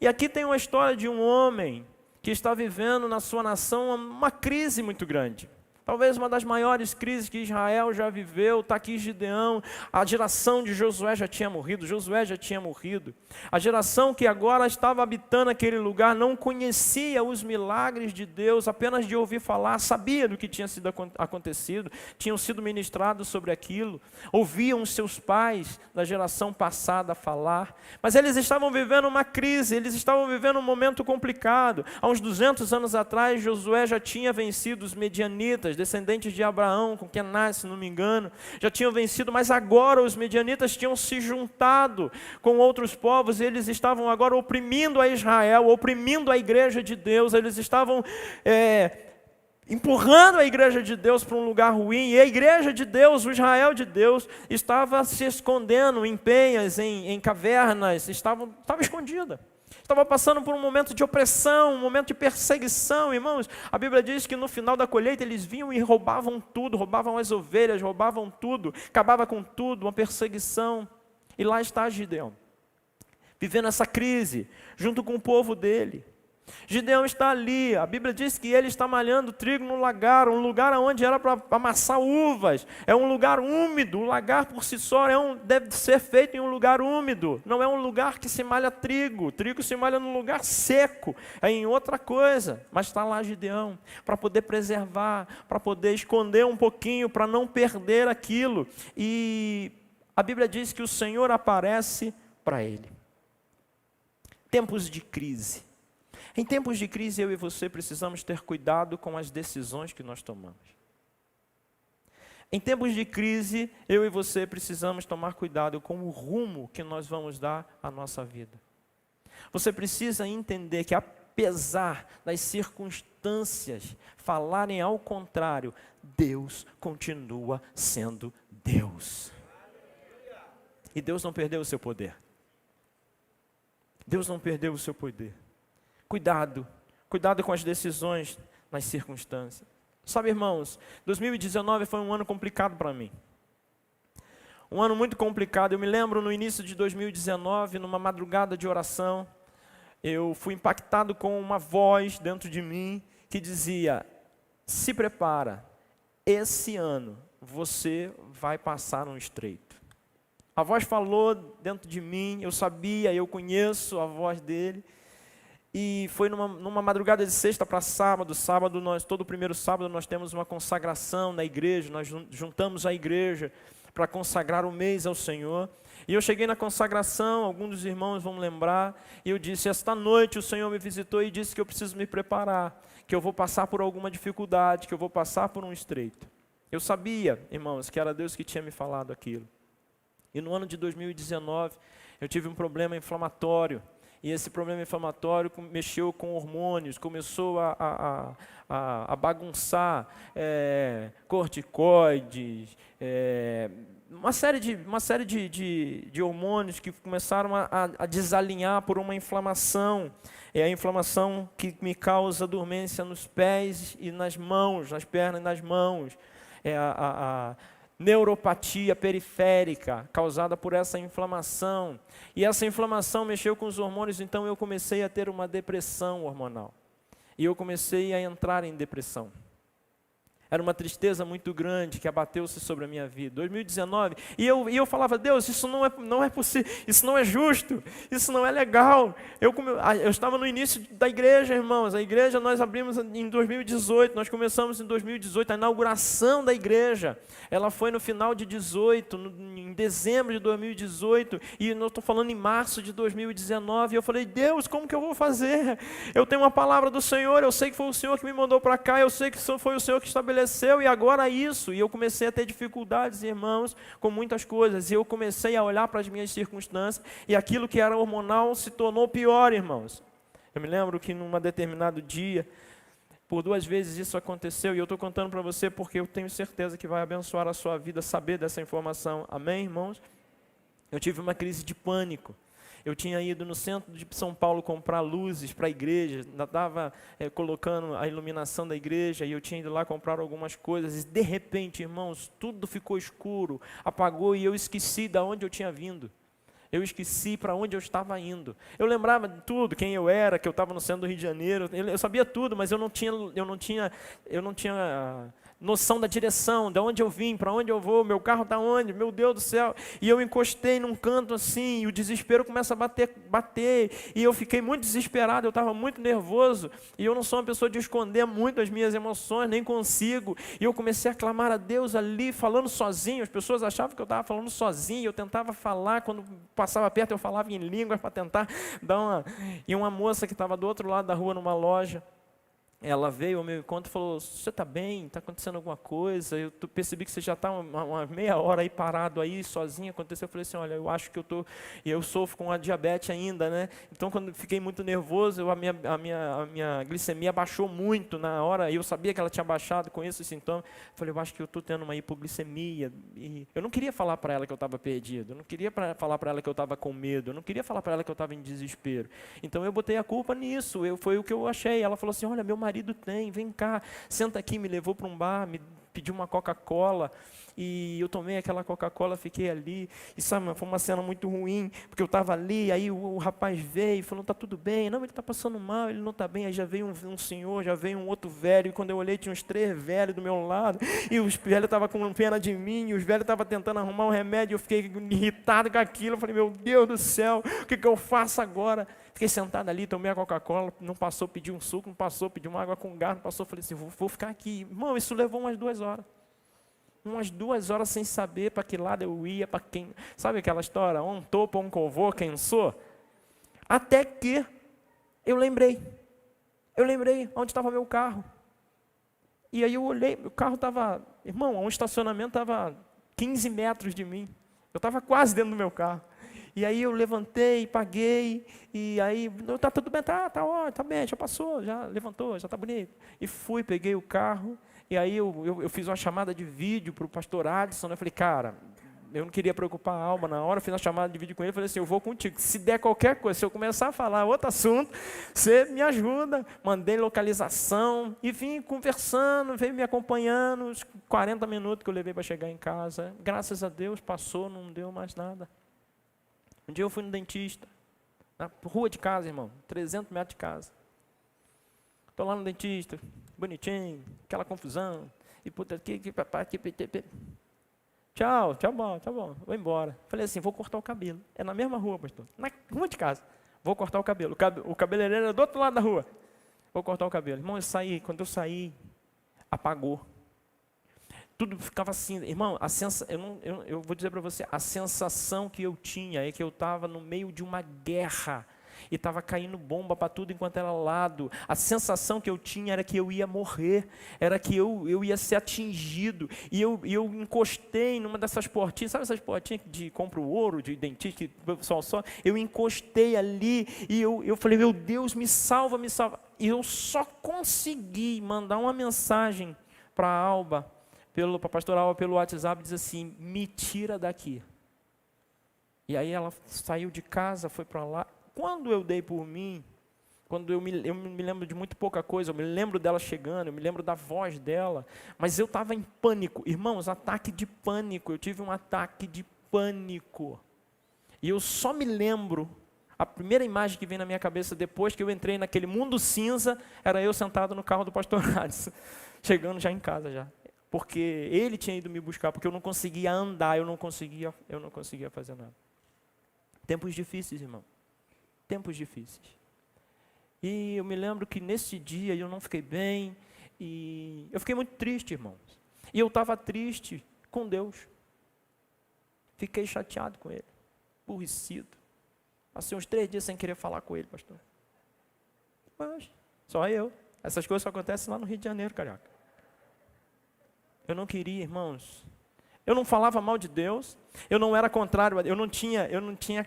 E aqui tem uma história de um homem que está vivendo na sua nação uma crise muito grande. A talvez uma das maiores crises que Israel já viveu. Está aqui Gideão, a geração de Josué já tinha morrido, a geração que agora estava habitando aquele lugar não conhecia os milagres de Deus, apenas de ouvir falar, sabia do que tinha sido acontecido, tinham sido ministrados sobre aquilo, ouviam os seus pais da geração passada falar, mas eles estavam vivendo uma crise, eles estavam vivendo um momento complicado. Há uns 200 anos atrás, Josué já tinha vencido os medianitas, descendentes de Abraão, com Kenaz, se não me engano, já tinham vencido, mas agora os medianitas tinham se juntado com outros povos, e eles estavam agora oprimindo a Israel, oprimindo a igreja de Deus, eles estavam empurrando a igreja de Deus para um lugar ruim, e a igreja de Deus, o Israel de Deus, estava se escondendo em penhas, em cavernas, estava escondida. Estava passando por um momento de opressão, um momento de perseguição, irmãos. A Bíblia diz que no final da colheita eles vinham e roubavam tudo, roubavam as ovelhas, roubavam tudo, acabava com tudo, uma perseguição. E lá está Gideão, vivendo essa crise, junto com o povo dele. Gideão está ali, a Bíblia diz que ele está malhando trigo no lagar, um lugar onde era para amassar uvas, é um lugar úmido, o lagar por si só deve ser feito em um lugar úmido, não é um lugar que se malha trigo se malha num lugar seco, é em outra coisa, mas está lá Gideão, para poder preservar, para poder esconder um pouquinho, para não perder aquilo, e a Bíblia diz que o Senhor aparece para ele. Tempos de crise. Em tempos de crise, eu e você precisamos ter cuidado com as decisões que nós tomamos. Em tempos de crise, eu e você precisamos tomar cuidado com o rumo que nós vamos dar à nossa vida. Você precisa entender que, apesar das circunstâncias falarem ao contrário, Deus continua sendo Deus. E Deus não perdeu o seu poder. Deus não perdeu o seu poder. Cuidado com as decisões nas circunstâncias. Sabe, irmãos, 2019 foi um ano complicado para mim. Um ano muito complicado. Eu me lembro no início de 2019, numa madrugada de oração, eu fui impactado com uma voz dentro de mim que dizia: se prepara, esse ano você vai passar um estreito. A voz falou dentro de mim, eu sabia, eu conheço a voz dele. E foi numa madrugada de sexta para sábado, todo primeiro sábado nós temos uma consagração na igreja, nós juntamos a igreja para consagrar o mês ao Senhor. E eu cheguei na consagração, alguns dos irmãos vão lembrar, e eu disse: esta noite o Senhor me visitou e disse que eu preciso me preparar, que eu vou passar por alguma dificuldade, que eu vou passar por um estreito. Eu sabia, irmãos, que era Deus que tinha me falado aquilo. E no ano de 2019, eu tive um problema inflamatório. E esse problema inflamatório mexeu com hormônios, começou a bagunçar corticoides, uma série de hormônios que começaram a desalinhar por uma inflamação. É a inflamação que me causa dormência nos pés e nas mãos, nas pernas e nas mãos. É a neuropatia periférica causada por essa inflamação. E essa inflamação mexeu com os hormônios, então eu comecei a ter uma depressão hormonal. E eu comecei a entrar em depressão. Era uma tristeza muito grande que abateu-se sobre a minha vida. 2019, e eu falava: Deus, isso não é possível, isso não é justo, isso não é legal. Eu estava no início da igreja, irmãos. A igreja nós abrimos em 2018, nós começamos em 2018, a inauguração da igreja. Ela foi no final de 18, em dezembro de 2018, e eu estou falando em março de 2019. E eu falei: Deus, como que eu vou fazer? Eu tenho uma palavra do Senhor, eu sei que foi o Senhor que me mandou para cá, eu sei que foi o Senhor que estabeleceu. E agora isso, e eu comecei a ter dificuldades, irmãos, com muitas coisas, e eu comecei a olhar para as minhas circunstâncias, e aquilo que era hormonal se tornou pior, irmãos. Eu me lembro que num determinado dia, por 2 vezes isso aconteceu, e eu estou contando para você porque eu tenho certeza que vai abençoar a sua vida saber dessa informação, amém, irmãos? Eu tive uma crise de pânico. Eu tinha ido no centro de São Paulo comprar luzes para a igreja, estava colocando a iluminação da igreja, e eu tinha ido lá comprar algumas coisas, e de repente, irmãos, tudo ficou escuro, apagou, e eu esqueci de onde eu tinha vindo. Eu esqueci para onde eu estava indo. Eu lembrava de tudo, quem eu era, que eu estava no centro do Rio de Janeiro, eu sabia tudo, mas eu não tinha noção da direção, de onde eu vim, para onde eu vou, meu carro está onde, meu Deus do céu. E eu encostei num canto assim, e o desespero começa a bater, e eu fiquei muito desesperado, eu estava muito nervoso, e eu não sou uma pessoa de esconder muito as minhas emoções, nem consigo. E eu comecei a clamar a Deus ali, falando sozinho. As pessoas achavam que eu estava falando sozinho, eu tentava falar, quando passava perto eu falava em línguas para tentar dar uma... E uma moça que estava do outro lado da rua, numa loja, ela veio ao meu encontro e falou: você está bem? Está acontecendo alguma coisa? Eu percebi que você já está uma meia hora aí parado aí, sozinho. Aconteceu. Eu falei assim: olha, eu acho que eu estou... E eu sofro com a diabetes ainda, né? Então, quando fiquei muito nervoso, a minha glicemia baixou muito na hora. E eu sabia que ela tinha baixado com esse sintoma. Eu falei: eu acho que eu estou tendo uma hipoglicemia. E eu não queria falar para ela que eu estava perdido. Eu não queria falar para ela que eu estava com medo. Eu não queria falar para ela que eu estava em desespero. Então, eu botei a culpa nisso. Foi o que eu achei. Ela falou assim: olha, meu marido tem, vem cá, senta aqui, me levou para um bar, me pediu uma Coca-Cola, e eu tomei aquela Coca-Cola, fiquei ali, e sabe, foi uma cena muito ruim, porque eu estava ali, aí o rapaz veio e falou: está tudo bem? Não, ele está passando mal, ele não está bem. Aí já veio um senhor, já veio um outro velho, e quando eu olhei tinha uns 3 velhos do meu lado, e os velhos estavam com pena de mim, e os velhos estavam tentando arrumar um remédio, eu fiquei irritado com aquilo, eu falei: meu Deus do céu, o que eu faço agora? Fiquei sentado ali, tomei a Coca-Cola, não passou, pedi um suco, não passou, pedi uma água com gás, não passou. Falei assim: vou ficar aqui. Irmão, isso levou umas 2 horas. Umas 2 horas sem saber para que lado eu ia, para quem... Sabe aquela história? Um topo, um covô, quem sou? Até que eu lembrei. Eu lembrei onde estava meu carro. E aí eu olhei, o carro estava... Irmão, um estacionamento estava 15 metros de mim. Eu estava quase dentro do meu carro. E aí eu levantei, paguei, e aí, tá tudo bem, tá ótimo, tá bem, já passou, já levantou, já tá bonito. E fui, peguei o carro, e aí eu fiz uma chamada de vídeo para o pastor Adson, né? Eu falei: cara, eu não queria preocupar a Alma na hora, eu fiz uma chamada de vídeo com ele, falei assim: eu vou contigo, se der qualquer coisa, se eu começar a falar outro assunto, você me ajuda. Mandei localização, e vim conversando, veio me acompanhando, os 40 minutos que eu levei para chegar em casa. Graças a Deus, passou, não deu mais nada. Um dia eu fui no dentista, na rua de casa, irmão, 300 metros de casa. Estou lá no dentista, bonitinho, aquela confusão. E puta, tchau, vou embora. Falei assim: vou cortar o cabelo. É na mesma rua, pastor, na rua de casa. Vou cortar o cabelo. O cabeleireiro era do outro lado da rua. Vou cortar o cabelo. Irmão, quando eu saí, apagou. Tudo ficava assim, irmão, eu vou dizer para você, a sensação que eu tinha é que eu estava no meio de uma guerra, e estava caindo bomba para tudo enquanto era lado. A sensação que eu tinha era que eu ia morrer, era que eu ia ser atingido, e eu encostei numa dessas portinhas, sabe essas portinhas de compra o ouro, de dentista, que o pessoal só, eu encostei ali, e eu falei: meu Deus, me salva, e eu só consegui mandar uma mensagem para a Alba, para a pastora Alba, pelo WhatsApp, diz assim: me tira daqui. E aí ela saiu de casa, foi para lá. Quando eu dei por mim, quando eu me lembro de muito pouca coisa, eu me lembro dela chegando, eu me lembro da voz dela, mas eu estava em pânico. Irmãos, ataque de pânico, eu tive um ataque de pânico. E eu só me lembro, a primeira imagem que vem na minha cabeça depois que eu entrei naquele mundo cinza, era eu sentado no carro do pastor Adson, chegando já em casa já. Porque ele tinha ido me buscar, porque eu não conseguia andar, eu não conseguia fazer nada. Tempos difíceis, irmão. Tempos difíceis. E eu me lembro que nesse dia eu não fiquei bem, e eu fiquei muito triste, irmãos. E eu estava triste com Deus. Fiquei chateado com Ele, aborrecido. Passei uns 3 dias sem querer falar com Ele, pastor. Mas, só eu. Essas coisas só acontecem lá no Rio de Janeiro, carioca. Eu não queria, irmãos. Eu não falava mal de Deus. Eu não era contrário a Deus. Eu não tinha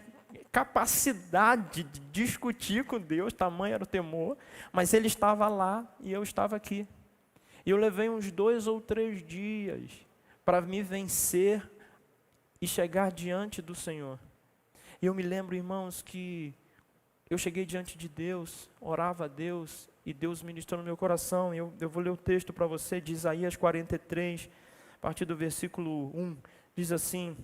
capacidade de discutir com Deus. Tamanho era o temor. Mas Ele estava lá e eu estava aqui. E eu levei uns 2 ou 3 dias para me vencer e chegar diante do Senhor. E eu me lembro, irmãos, que eu cheguei diante de Deus, orava a Deus, e Deus ministrou no meu coração. Eu vou ler o texto para você, de Isaías 43, a partir do versículo 1, diz assim: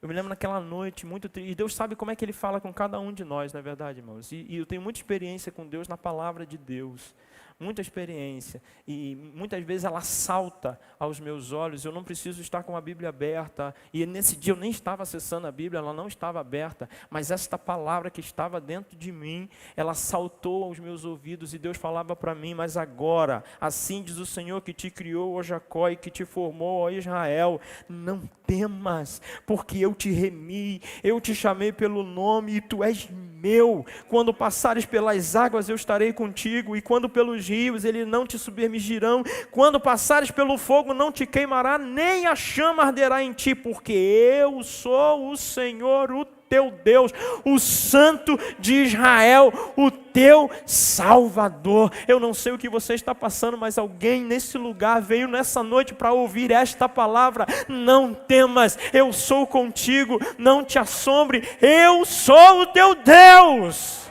eu me lembro naquela noite, muito triste, e Deus sabe como é que Ele fala com cada um de nós, não é verdade, irmãos? E eu tenho muita experiência com Deus na palavra de Deus, muita experiência, e muitas vezes ela salta aos meus olhos. Eu não preciso estar com a Bíblia aberta, e nesse dia eu nem estava acessando a Bíblia, ela não estava aberta, mas esta palavra que estava dentro de mim, ela saltou aos meus ouvidos, e Deus falava para mim: mas agora, assim diz o Senhor que te criou, ó Jacó, e que te formou, ó Israel, não temas, porque eu te remi, eu te chamei pelo nome, e tu és meu. Quando passares pelas águas, eu estarei contigo, e quando pelos rios, eles não te submergirão. Quando passares pelo fogo, não te queimará, nem a chama arderá em ti, porque eu sou o Senhor, o teu Deus, o Santo de Israel, o teu Salvador. Eu não sei o que você está passando, mas alguém nesse lugar veio nessa noite para ouvir esta palavra: não temas, eu sou contigo, não te assombre, eu sou o teu Deus.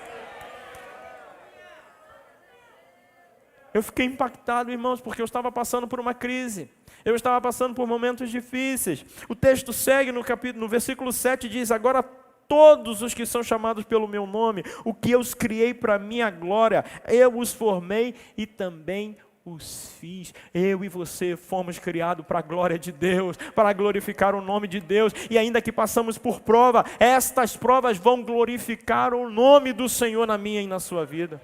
Eu fiquei impactado, irmãos, porque eu estava passando por uma crise. Eu estava passando por momentos difíceis. O texto segue no versículo 7, diz: agora todos os que são chamados pelo meu nome, o que eu os criei para minha glória, eu os formei e também os fiz. Eu e você fomos criados para a glória de Deus, para glorificar o nome de Deus, e ainda que passamos por prova, estas provas vão glorificar o nome do Senhor na minha e na sua vida.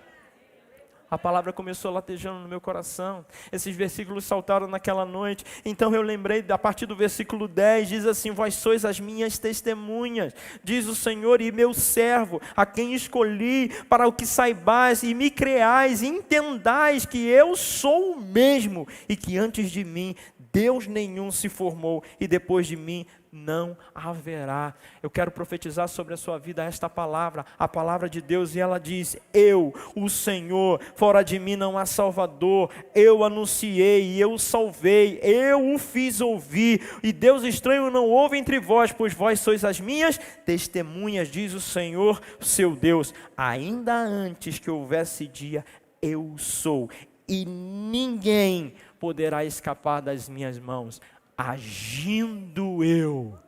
A palavra começou latejando no meu coração. Esses versículos saltaram naquela noite. Então eu lembrei, a partir do versículo 10, diz assim: vós sois as minhas testemunhas, diz o Senhor, e meu servo, a quem escolhi, para o que saibais e me creais, e entendais que eu sou o mesmo, e que antes de mim Deus nenhum se formou, e depois de mim não haverá. Eu quero profetizar sobre a sua vida esta palavra, a palavra de Deus, e ela diz: eu, o Senhor, fora de mim não há Salvador, eu anunciei, eu salvei, eu o fiz ouvir, e Deus estranho não houve entre vós, pois vós sois as minhas testemunhas, diz o Senhor, seu Deus. Ainda antes que houvesse dia, eu sou, e ninguém poderá escapar das minhas mãos. Agindo eu,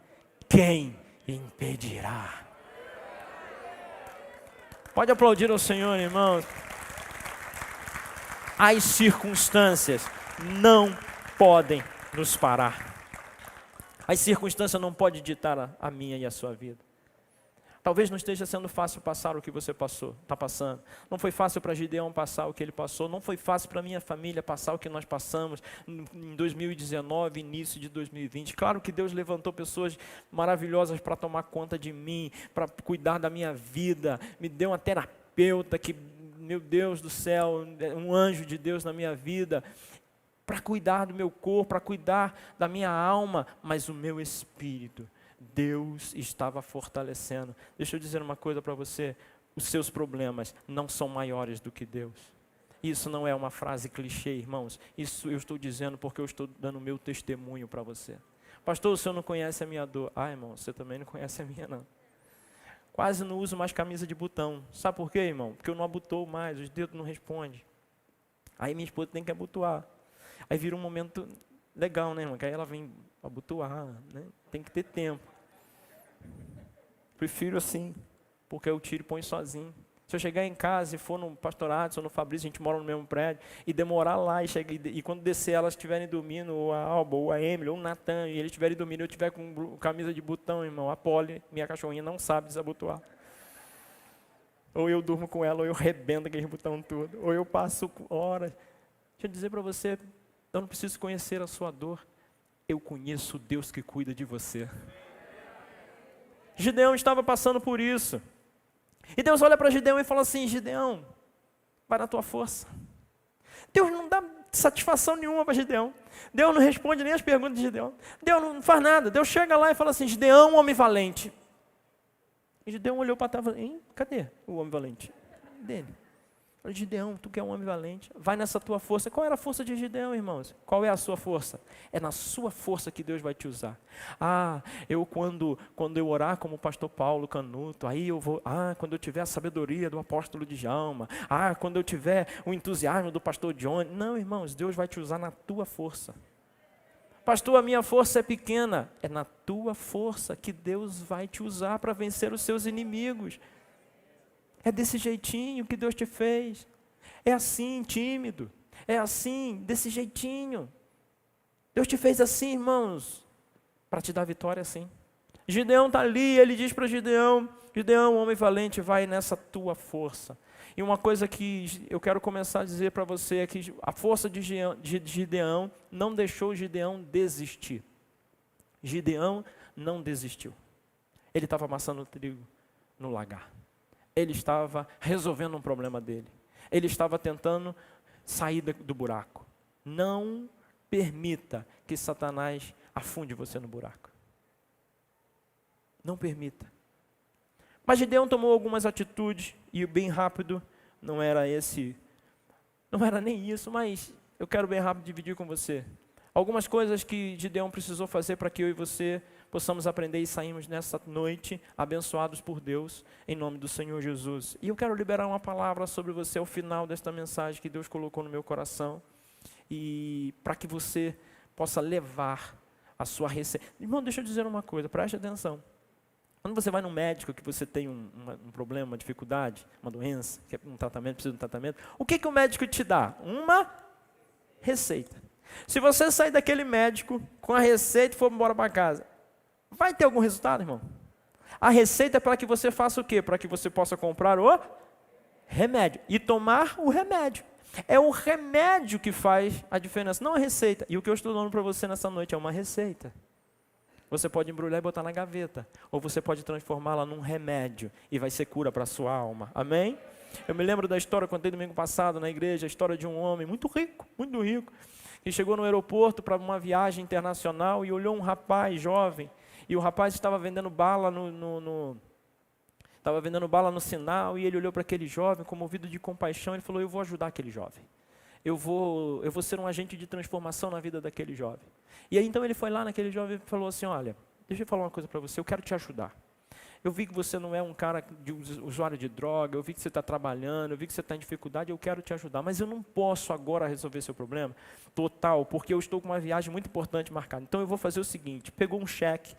quem impedirá? Pode aplaudir ao Senhor, irmãos. As circunstâncias não podem nos parar. As circunstâncias não podem ditar a minha e a sua vida. Talvez não esteja sendo fácil passar o que você está passando. Não foi fácil para Gideão passar o que ele passou. Não foi fácil para minha família passar o que nós passamos em 2019, início de 2020. Claro que Deus levantou pessoas maravilhosas para tomar conta de mim, para cuidar da minha vida. Me deu uma terapeuta que, meu Deus do céu, um anjo de Deus na minha vida, para cuidar do meu corpo, para cuidar da minha alma, mas o meu espírito, Deus estava fortalecendo. Deixa eu dizer uma coisa para você: os seus problemas não são maiores do que Deus. Isso não é uma frase clichê, irmãos. Isso eu estou dizendo porque eu estou dando o meu testemunho para você. Pastor, o senhor não conhece a minha dor. Ah, irmão, você também não conhece a minha, não. Quase não uso mais camisa de botão. Sabe por quê, irmão? Porque eu não abotou mais, os dedos não respondem. Aí minha esposa tem que abotoar. Aí vira um momento legal, né, irmão? Que aí ela vem abotoar, né? Tem que ter tempo. Prefiro assim, porque eu tiro e ponho sozinho. Se eu chegar em casa e for no pastorado, se eu no Fabrício, a gente mora no mesmo prédio, e demorar lá, e quando descer elas estiverem dormindo, ou a Alba, ou a Emily, ou o Natan, e eles estiverem dormindo, eu estiver com camisa de botão, irmão, a Polly, minha cachorrinha, não sabe desabotoar. Ou eu durmo com ela, ou eu rebento aquele botão tudo, ou eu passo horas. Deixa eu dizer para você, eu não preciso conhecer a sua dor, eu conheço o Deus que cuida de você. Gideão estava passando por isso. E Deus olha para Gideão e fala assim: Gideão, vai na tua força. Deus não dá satisfação nenhuma para Gideão. Deus não responde nem as perguntas de Gideão. Deus não faz nada. Deus chega lá e fala assim: Gideão, homem valente. E Gideão olhou para trás e falou: hein, cadê o homem valente? Dele. Falei: Gideão, tu que é um homem valente, vai nessa tua força. Qual era a força de Gideão, irmãos? Qual é a sua força? É na sua força que Deus vai te usar. Eu quando eu orar como o pastor Paulo Canuto, aí eu vou, quando eu tiver a sabedoria do apóstolo Djalma, quando eu tiver o entusiasmo do pastor Johnny. Não, irmãos, Deus vai te usar na tua força. Pastor, a minha força é pequena. É na tua força que Deus vai te usar para vencer os seus inimigos. É desse jeitinho que Deus te fez. É assim, tímido. É assim, desse jeitinho. Deus te fez assim, irmãos, para te dar vitória assim. Gideão está ali, ele diz para Gideão, Gideão, homem valente, vai nessa tua força. E uma coisa que eu quero começar a dizer para você é que a força de Gideão não deixou Gideão desistir. Gideão não desistiu. Ele estava amassando trigo no lagar. Ele estava resolvendo um problema dele. Ele estava tentando sair do buraco. Não permita que Satanás afunde você no buraco. Não permita. Mas Gideão tomou algumas atitudes, e bem rápido, não era nem isso, mas eu quero bem rápido dividir com você. Algumas coisas que Gideão precisou fazer para que eu e você possamos aprender e sairmos nessa noite abençoados por Deus, em nome do Senhor Jesus. E eu quero liberar uma palavra sobre você ao final desta mensagem que Deus colocou no meu coração, e para que você possa levar a sua receita. Irmão, deixa eu dizer uma coisa, preste atenção. Quando você vai no médico que você tem um problema, uma dificuldade, uma doença, quer um tratamento, precisa de um tratamento, o que o médico te dá? Uma receita. Se você sair daquele médico com a receita e for embora para casa, vai ter algum resultado, irmão? A receita é para que você faça o quê? Para que você possa comprar o remédio e tomar o remédio. É o remédio que faz a diferença, não a receita. E o que eu estou dando para você nessa noite é uma receita. Você pode embrulhar e botar na gaveta, ou você pode transformá-la num remédio e vai ser cura para a sua alma. Amém? Eu me lembro da história, contei domingo passado na igreja, a história de um homem muito rico, que chegou no aeroporto para uma viagem internacional e olhou um rapaz jovem, e o rapaz estava vendendo bala no sinal, e ele olhou para aquele jovem, comovido de compaixão, ele falou, eu vou ajudar aquele jovem. Eu vou ser um agente de transformação na vida daquele jovem. E aí então ele foi lá naquele jovem e falou assim, olha, deixa eu falar uma coisa para você, eu quero te ajudar. Eu vi que você não é um cara de usuário de droga, eu vi que você está trabalhando, eu vi que você está em dificuldade, eu quero te ajudar. Mas eu não posso agora resolver seu problema total, porque eu estou com uma viagem muito importante marcada. Então eu vou fazer o seguinte, pegou um cheque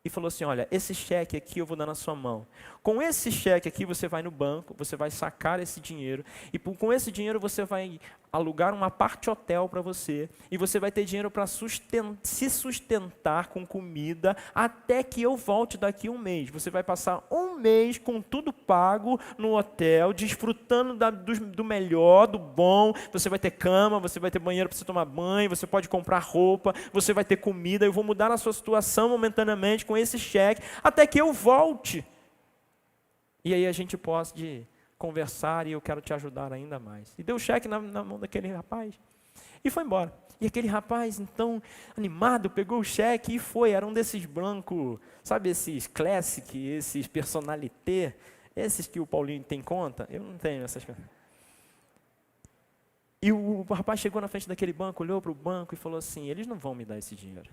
e falou assim, olha, esse cheque aqui eu vou dar na sua mão. Com esse cheque aqui você vai no banco, você vai sacar esse dinheiro, e com esse dinheiro você vai alugar uma parte hotel para você, e você vai ter dinheiro para se sustentar com comida, até que eu volte daqui um mês. Você vai passar um mês com tudo pago no hotel, desfrutando do melhor, do bom. Você vai ter cama, você vai ter banheiro para você tomar banho, você pode comprar roupa, você vai ter comida. Eu vou mudar a sua situação momentaneamente com esse cheque, até que eu volte. E aí a gente pode conversar e eu quero te ajudar ainda mais. E deu o cheque na mão daquele rapaz e foi embora. E aquele rapaz, então, animado, pegou o cheque e foi. Era um desses brancos, sabe, esses classic, esses personalité, esses que o Paulinho tem conta. Eu não tenho essas coisas. E o rapaz chegou na frente daquele banco, olhou para o banco e falou assim, eles não vão me dar esse dinheiro.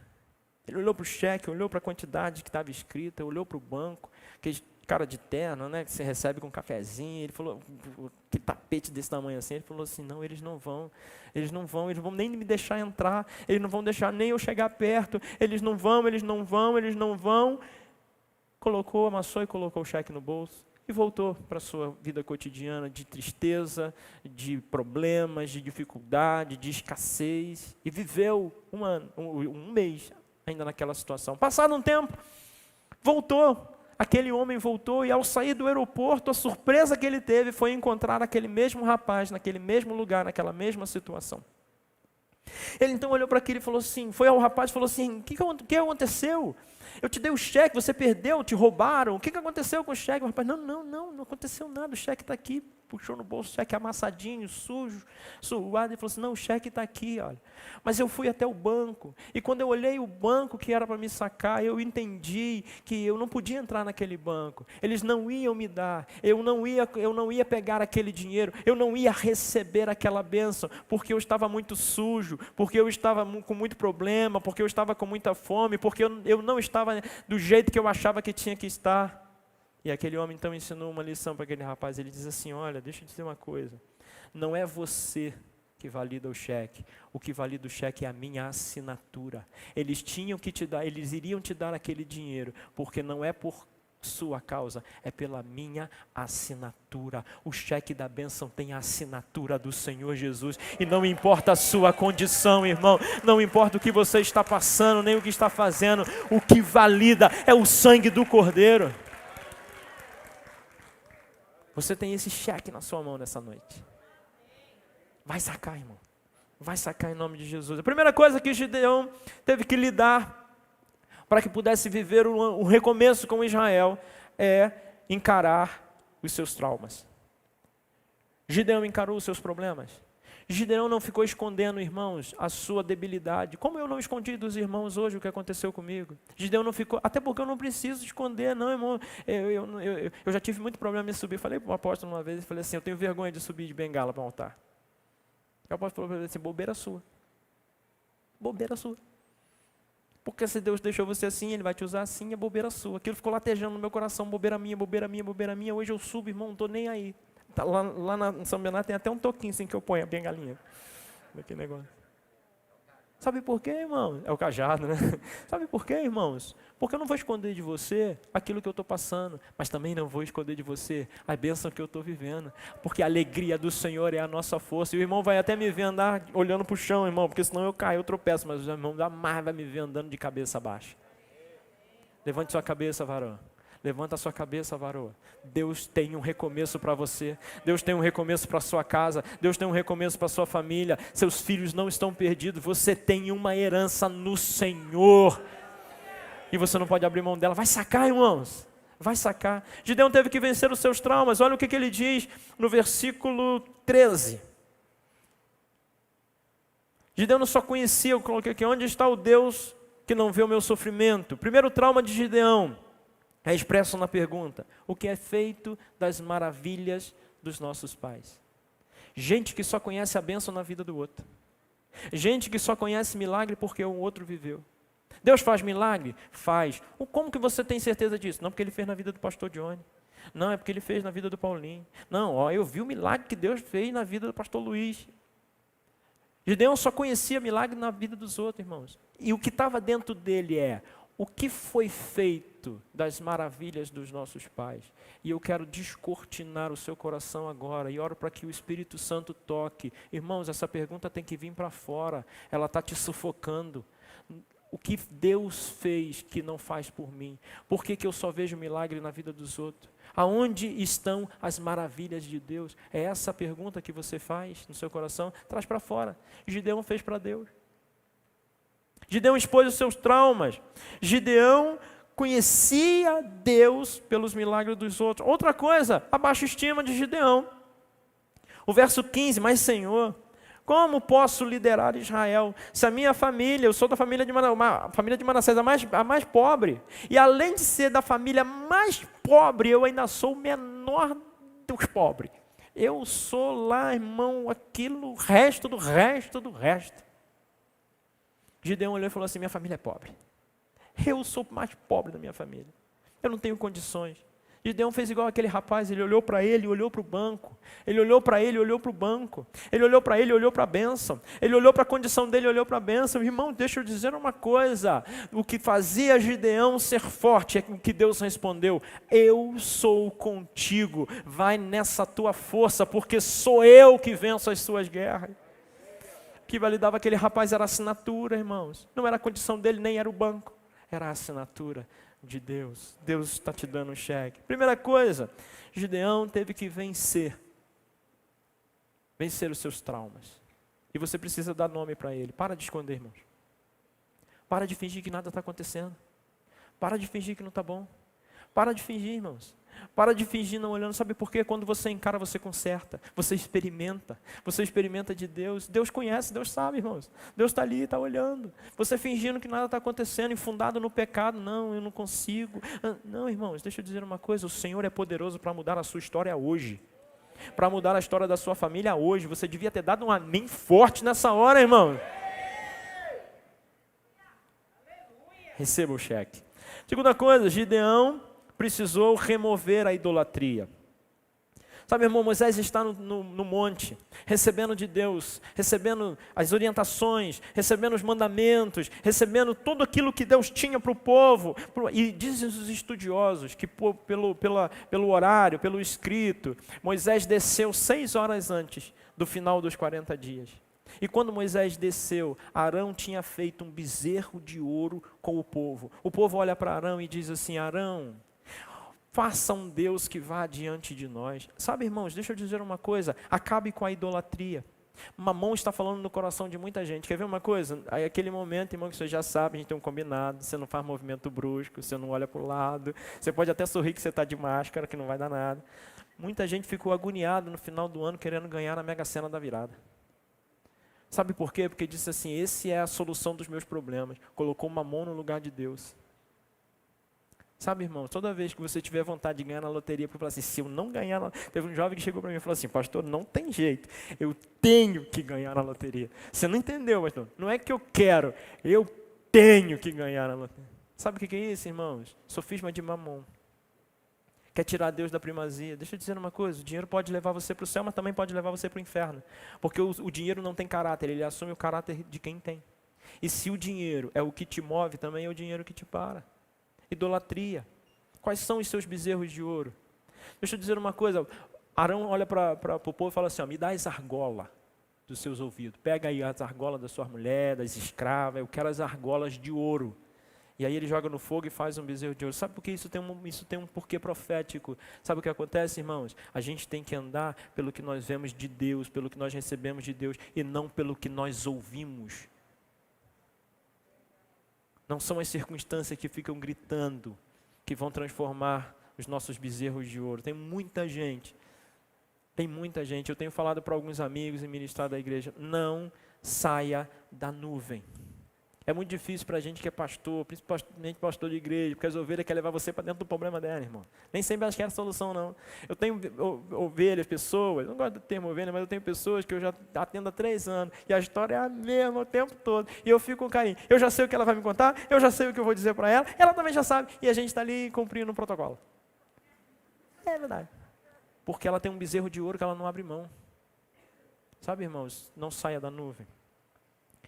Ele olhou para o cheque, olhou para a quantidade que estava escrita, olhou para o banco, aquele cara de terno, né, que você recebe com um cafezinho, ele falou, que tapete desse tamanho assim, ele falou assim, não, eles não vão nem me deixar entrar, eles não vão deixar nem eu chegar perto, eles não vão. Amassou e colocou o cheque no bolso e voltou para a sua vida cotidiana de tristeza, de problemas, de dificuldade, de escassez, e viveu um mês ainda naquela situação. Passado um tempo, aquele homem voltou, e ao sair do aeroporto, a surpresa que ele teve foi encontrar aquele mesmo rapaz, naquele mesmo lugar, naquela mesma situação. Ele então olhou para aquilo e falou assim, foi ao rapaz e falou assim, o que aconteceu? Eu te dei o cheque, você perdeu, te roubaram, o que aconteceu com o cheque? O rapaz, não aconteceu nada, o cheque está aqui. Puxou no bolso, o cheque amassadinho, sujo, suado, e falou assim, não, o cheque está aqui, olha. Mas eu fui até o banco, e quando eu olhei o banco que era para me sacar, eu entendi que eu não podia entrar naquele banco, eles não iam me dar, eu não ia pegar aquele dinheiro, eu não ia receber aquela bênção, porque eu estava muito sujo, porque eu estava com muito problema, porque eu estava com muita fome, porque eu não estava do jeito que eu achava que tinha que estar. E aquele homem então ensinou uma lição para aquele rapaz. Ele diz assim, olha, deixa eu dizer uma coisa. Não é você que valida o cheque. O que valida o cheque é a minha assinatura. Eles iriam te dar aquele dinheiro, porque não é por sua causa, é pela minha assinatura. O cheque da bênção tem a assinatura do Senhor Jesus. E não importa a sua condição, irmão, não importa o que você está passando, nem o que está fazendo, o que valida é o sangue do Cordeiro. Você tem esse cheque na sua mão nessa noite. Vai sacar, irmão. Vai sacar em nome de Jesus. A primeira coisa que Gideão teve que lidar para que pudesse viver um recomeço com Israel, é encarar os seus traumas. Gideão encarou os seus problemas. Gideão não ficou escondendo, irmãos, a sua debilidade. Como eu não escondi dos irmãos hoje o que aconteceu comigo. Gideão não ficou, até porque eu não preciso esconder, não, irmão. Eu já tive muito problema em subir. Falei para o apóstolo uma vez, falei assim, eu tenho vergonha de subir de bengala para o altar. O apóstolo falou assim, bobeira sua. Bobeira sua. Porque se Deus deixou você assim, Ele vai te usar assim, é bobeira sua. Aquilo ficou latejando no meu coração, bobeira minha, bobeira minha, bobeira minha. Hoje eu subo, irmão, não estou nem aí. Tá, lá em São Bernardo tem até um toquinho assim que eu ponho, a bengalinha. Daquele negócio. Sabe por quê, irmão? É o cajado, né? Sabe por quê, irmãos? Porque eu não vou esconder de você aquilo que eu estou passando, mas também não vou esconder de você a bênção que eu estou vivendo. Porque a alegria do Senhor é a nossa força. E o irmão vai até me ver andar olhando para o chão, irmão, porque senão eu caio, eu tropeço, mas o irmão jamais vai me ver andando de cabeça baixa. Levante sua cabeça, varão. Levanta a sua cabeça, varoa. Deus tem um recomeço para você. Deus tem um recomeço para a sua casa. Deus tem um recomeço para a sua família. Seus filhos não estão perdidos. Você tem uma herança no Senhor. E você não pode abrir mão dela. Vai sacar, irmãos. Vai sacar. Gideão teve que vencer os seus traumas. Olha o que ele diz no versículo 13. Gideão não só conhecia, eu coloquei aqui, onde está o Deus que não vê o meu sofrimento? Primeiro trauma de Gideão é expresso na pergunta: o que é feito das maravilhas dos nossos pais? Gente que só conhece a bênção na vida do outro. Gente que só conhece milagre porque o outro viveu. Deus faz milagre? Faz. Como que você tem certeza disso? Não porque Ele fez na vida do pastor Johnny. Não, é porque Ele fez na vida do Paulinho. Não, eu vi o milagre que Deus fez na vida do pastor Luiz. Gideão só conhecia milagre na vida dos outros, irmãos. E o que estava dentro dele é: o que foi feito das maravilhas dos nossos pais? E eu quero descortinar o seu coração agora e oro para que o Espírito Santo toque. Irmãos, essa pergunta tem que vir para fora. Ela está te sufocando. O que Deus fez que não faz por mim? Por que eu só vejo milagre na vida dos outros? Aonde estão as maravilhas de Deus? É essa a pergunta que você faz no seu coração. Traz para fora. Gideão fez para Deus. Gideão expôs os seus traumas. Gideão conhecia Deus pelos milagres dos outros. Outra coisa, a baixa estima de Gideão. O verso 15, mas Senhor, como posso liderar Israel se a minha família, eu sou da família de Manassés, a mais pobre, e além de ser da família mais pobre, eu ainda sou o menor dos pobres. Eu sou lá, irmão, aquilo, resto do resto do resto. Gideão olhou e falou assim: minha família é pobre. Eu sou o mais pobre da minha família. Eu não tenho condições. Gideão fez igual aquele rapaz, ele olhou para ele e olhou para o banco. Ele olhou para ele e olhou para o banco. Ele olhou para ele e olhou para a bênção. Ele olhou para a condição dele e olhou para a bênção. Irmão, deixa eu dizer uma coisa. O que fazia Gideão ser forte é o que Deus respondeu: eu sou contigo. Vai nessa tua força, porque sou eu que venço as suas guerras. O que validava aquele rapaz era a assinatura, irmãos. Não era a condição dele, nem era o banco. Era a assinatura de Deus. Deus está te dando um cheque. Primeira coisa, Gideão teve que vencer os seus traumas. E você precisa dar nome para ele. Para de esconder, irmãos. Para de fingir que nada está acontecendo. Para de fingir que não está bom. Para de fingir, irmãos. Para de fingir não olhando. Sabe por quê? Quando você encara, você conserta. Você experimenta. Você experimenta de Deus. Deus conhece, Deus sabe, irmãos. Deus está ali, está olhando. Você fingindo que nada está acontecendo, enfundado no pecado. Não, eu não consigo. Não, irmãos, deixa eu dizer uma coisa. O Senhor é poderoso para mudar a sua história hoje. Para mudar a história da sua família hoje. Você devia ter dado um amém forte nessa hora, irmão. Receba o cheque. Segunda coisa, Gideão precisou remover a idolatria. Sabe, irmão, Moisés está no monte, recebendo de Deus, recebendo as orientações, recebendo os mandamentos, recebendo tudo aquilo que Deus tinha para o povo. E dizem os estudiosos que pelo horário, pelo escrito, Moisés desceu 6 horas antes do final dos 40 dias. E quando Moisés desceu, Arão tinha feito um bezerro de ouro com o povo. O povo olha para Arão e diz assim: Arão, faça um Deus que vá diante de nós. Sabe, irmãos, deixa eu dizer uma coisa, acabe com a idolatria. Mamon está falando no coração de muita gente. Quer ver uma coisa? Aí aquele momento, irmão, que você já sabe, a gente tem um combinado, você não faz movimento brusco, você não olha para o lado, você pode até sorrir que você está de máscara, que não vai dar nada. Muita gente ficou agoniada no final do ano querendo ganhar na Mega Sena da virada. Sabe por quê? Porque disse assim: esse é a solução dos meus problemas. Colocou Mamon no lugar de Deus. Sabe, irmão, toda vez que você tiver vontade de ganhar na loteria, porque falar assim, se eu não ganhar, teve um jovem que chegou para mim e falou assim: pastor, não tem jeito, eu tenho que ganhar na loteria. Você não entendeu, pastor? Não é que eu quero, eu tenho que ganhar na loteria. Sabe o que é isso, irmãos? Sofisma de Mamon. Quer tirar Deus da primazia. Deixa eu dizer uma coisa, o dinheiro pode levar você para o céu, mas também pode levar você para o inferno. Porque o dinheiro não tem caráter, ele assume o caráter de quem tem. E se o dinheiro é o que te move, também é o dinheiro que te para. Idolatria. Quais são os seus bezerros de ouro? Deixa eu dizer uma coisa, Arão olha para o povo e fala assim: ó, me dá as argolas dos seus ouvidos. Pega aí as argolas da sua mulher, das escravas, eu quero as argolas de ouro. E aí ele joga no fogo e faz um bezerro de ouro. Sabe por que isso tem um porquê profético? Sabe o que acontece, irmãos? A gente tem que andar pelo que nós vemos de Deus, pelo que nós recebemos de Deus, e não pelo que nós ouvimos. Não são as circunstâncias que ficam gritando, que vão transformar os nossos bezerros de ouro. Tem muita gente. Eu tenho falado para alguns amigos e ministrado da igreja: não saia da nuvem. É muito difícil para a gente que é pastor, principalmente pastor de igreja, porque as ovelhas querem levar você para dentro do problema dela, irmão. Nem sempre elas querem a solução, não. Eu tenho ovelhas, pessoas, não gosto do termo ovelha, mas eu tenho pessoas que eu já atendo há 3 anos, e a história é a mesma o tempo todo, e eu fico com carinho. Eu já sei o que ela vai me contar, eu já sei o que eu vou dizer para ela também já sabe, e a gente está ali cumprindo o protocolo. É verdade. Porque ela tem um bezerro de ouro que ela não abre mão. Sabe, irmãos, não saia da nuvem.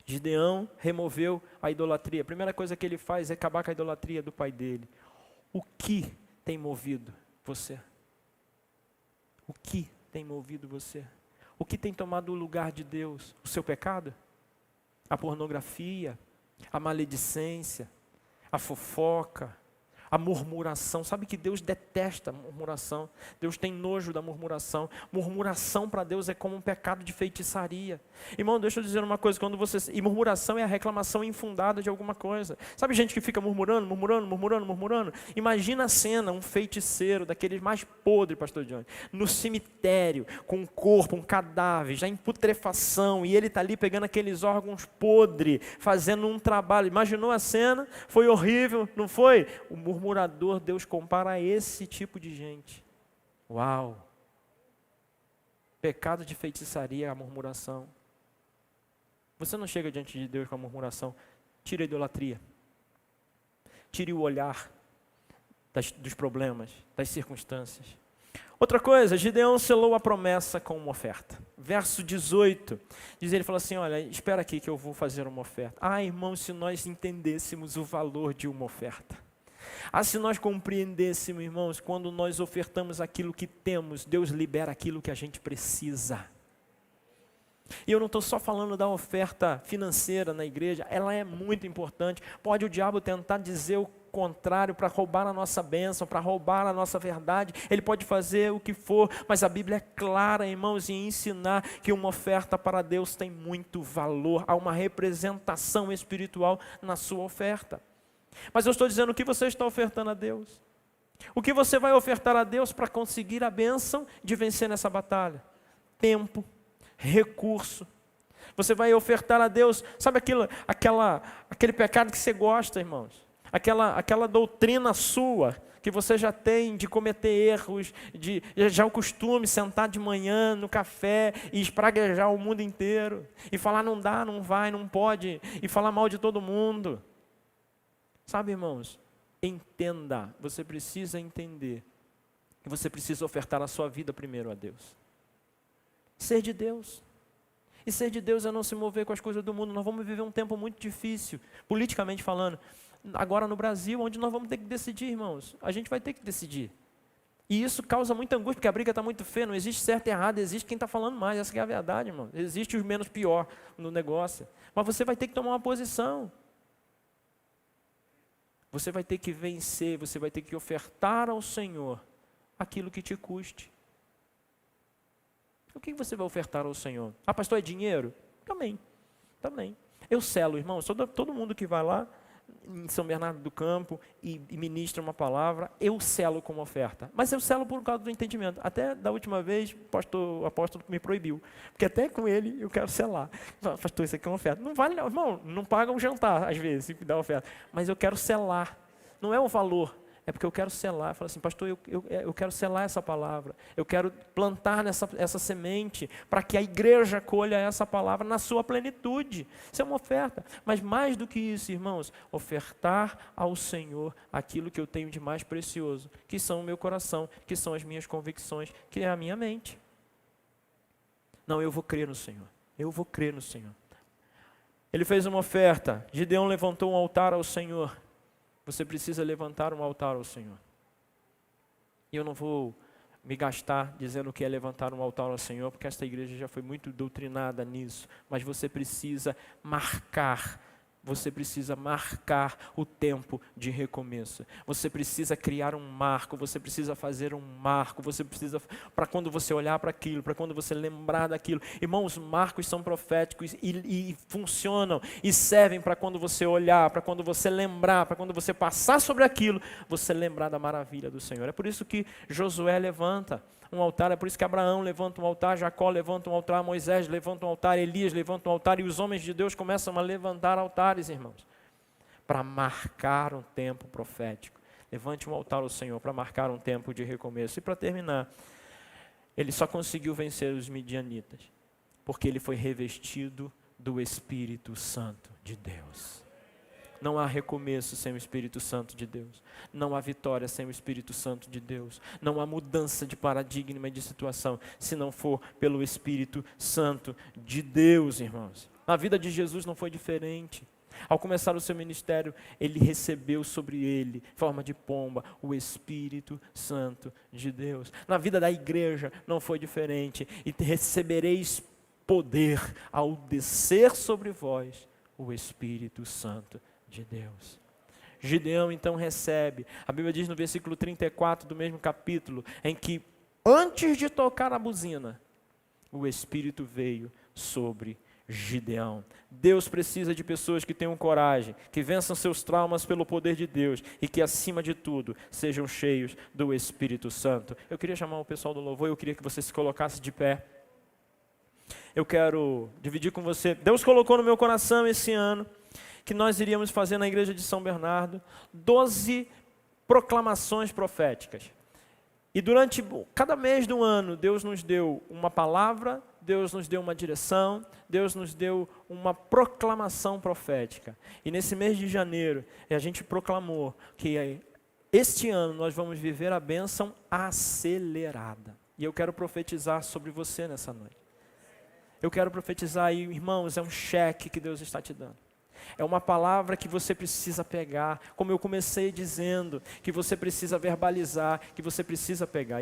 Gideão removeu a idolatria. A primeira coisa que ele faz é acabar com a idolatria do pai dele. O que tem movido você? O que tem movido você? O que tem tomado o lugar de Deus? O seu pecado? A pornografia? A maledicência? A fofoca? A murmuração? Sabe que Deus detesta a murmuração. Deus tem nojo da murmuração. Murmuração para Deus é como um pecado de feitiçaria. Irmão, deixa eu dizer uma coisa. E murmuração é a reclamação infundada de alguma coisa. Sabe gente que fica murmurando? Imagina a cena, um feiticeiro, daqueles mais podres, pastor Johnny, no cemitério, com um corpo, um cadáver, já em putrefação, e ele está ali pegando aqueles órgãos podres, fazendo um trabalho. Imaginou a cena? Foi horrível, não foi? O murmurador, Deus compara a esse tipo de gente. Uau! Pecado de feitiçaria, a murmuração. Você não chega diante de Deus com a murmuração. Tire a idolatria. Tire o olhar dos problemas, das circunstâncias. Outra coisa, Gideão selou a promessa com uma oferta. Verso 18, ele fala assim: olha, espera aqui que eu vou fazer uma oferta. Irmãos, se nós entendêssemos o valor de uma oferta. Se nós compreendêssemos, irmãos, quando nós ofertamos aquilo que temos, Deus libera aquilo que a gente precisa. E eu não estou só falando da oferta financeira na igreja, ela é muito importante. Pode o diabo tentar dizer o contrário para roubar a nossa bênção, para roubar a nossa verdade. Ele pode fazer o que for, mas a Bíblia é clara, irmãos, em ensinar que uma oferta para Deus tem muito valor. Há uma representação espiritual na sua oferta. Mas eu estou dizendo o que você está ofertando a Deus. O que você vai ofertar a Deus para conseguir a bênção de vencer nessa batalha? Tempo, recurso. Você vai ofertar a Deus, sabe aquele pecado que você gosta, irmãos? Aquela doutrina sua, que você já tem de cometer erros, já o costume sentar de manhã no café e espraguejar o mundo inteiro, e falar não dá, não vai, não pode, e falar mal de todo mundo. Sabe, irmãos, entenda, você precisa entender que você precisa ofertar a sua vida primeiro a Deus. Ser de Deus. E ser de Deus é não se mover com as coisas do mundo. Nós vamos viver um tempo muito difícil, politicamente falando. Agora no Brasil, onde nós vamos ter que decidir, irmãos. A gente vai ter que decidir. E isso causa muita angústia, porque a briga está muito feia. Não existe certo e errado, existe quem está falando mais. Essa que é a verdade, irmão. Existe os menos pior no negócio. Mas você vai ter que tomar uma posição. Você vai ter que vencer, você vai ter que ofertar ao Senhor aquilo que te custe. O que você vai ofertar ao Senhor? Ah, pastor, é dinheiro? Também. Eu selo, irmãos, todo mundo que vai lá em São Bernardo do Campo e ministra uma palavra, eu selo como oferta. Mas eu selo por causa do entendimento. Até da última vez, o apóstolo me proibiu. Porque até com ele eu quero selar. Pastor, isso aqui é uma oferta. Não vale, não, irmão, não paga um jantar, às vezes, se dá oferta. Mas eu quero selar. Não é o valor. É porque eu quero selar. Eu falo assim, pastor, eu quero selar essa palavra. Eu quero plantar essa semente para que a igreja colha essa palavra na sua plenitude. Isso é uma oferta. Mas mais do que isso, irmãos, ofertar ao Senhor aquilo que eu tenho de mais precioso, que são o meu coração, que são as minhas convicções, que é a minha mente. Não, eu vou crer no Senhor. Eu vou crer no Senhor. Ele fez uma oferta. Gideão levantou um altar ao Senhor. Você precisa levantar um altar ao Senhor. E eu não vou me gastar dizendo o que é levantar um altar ao Senhor, porque esta igreja já foi muito doutrinada nisso. Mas você precisa marcar o tempo de recomeço. Você precisa criar um marco, você precisa fazer um marco, você precisa, para quando você olhar para aquilo, para quando você lembrar daquilo. Irmãos, marcos são proféticos e funcionam e servem para quando você olhar, para quando você lembrar, para quando você passar sobre aquilo, você lembrar da maravilha do Senhor. É por isso que Josué levanta um altar, é por isso que Abraão levanta um altar, Jacó levanta um altar, Moisés levanta um altar, Elias levanta um altar, e os homens de Deus começam a levantar altares, irmãos, para marcar um tempo profético. Levante um altar ao Senhor para marcar um tempo de recomeço. E para terminar, ele só conseguiu vencer os midianitas, porque ele foi revestido do Espírito Santo de Deus. Não há recomeço sem o Espírito Santo de Deus. Não há vitória sem o Espírito Santo de Deus. Não há mudança de paradigma e de situação se não for pelo Espírito Santo de Deus, irmãos. A vida de Jesus não foi diferente. Ao começar o seu ministério, ele recebeu sobre ele, em forma de pomba, o Espírito Santo de Deus. Na vida da igreja não foi diferente. E recebereis poder ao descer sobre vós o Espírito Santo de Deus. Gideão então recebe, a Bíblia diz no versículo 34 do mesmo capítulo, em que antes de tocar a buzina, o Espírito veio sobre Gideão. Deus precisa de pessoas que tenham coragem, que vençam seus traumas pelo poder de Deus e que acima de tudo sejam cheios do Espírito Santo. Eu queria chamar o pessoal do louvor, eu queria que você se colocasse de pé. Eu quero dividir com você, Deus colocou no meu coração esse ano que nós iríamos fazer na igreja de São Bernardo 12 proclamações proféticas. E durante cada mês do ano, Deus nos deu uma palavra, Deus nos deu uma direção, Deus nos deu uma proclamação profética. E nesse mês de janeiro, a gente proclamou que este ano nós vamos viver a bênção acelerada. E eu quero profetizar sobre você nessa noite. Eu quero profetizar aí, irmãos, é um cheque que Deus está te dando. É uma palavra que você precisa pegar, como eu comecei dizendo, que você precisa verbalizar, que você precisa pegar.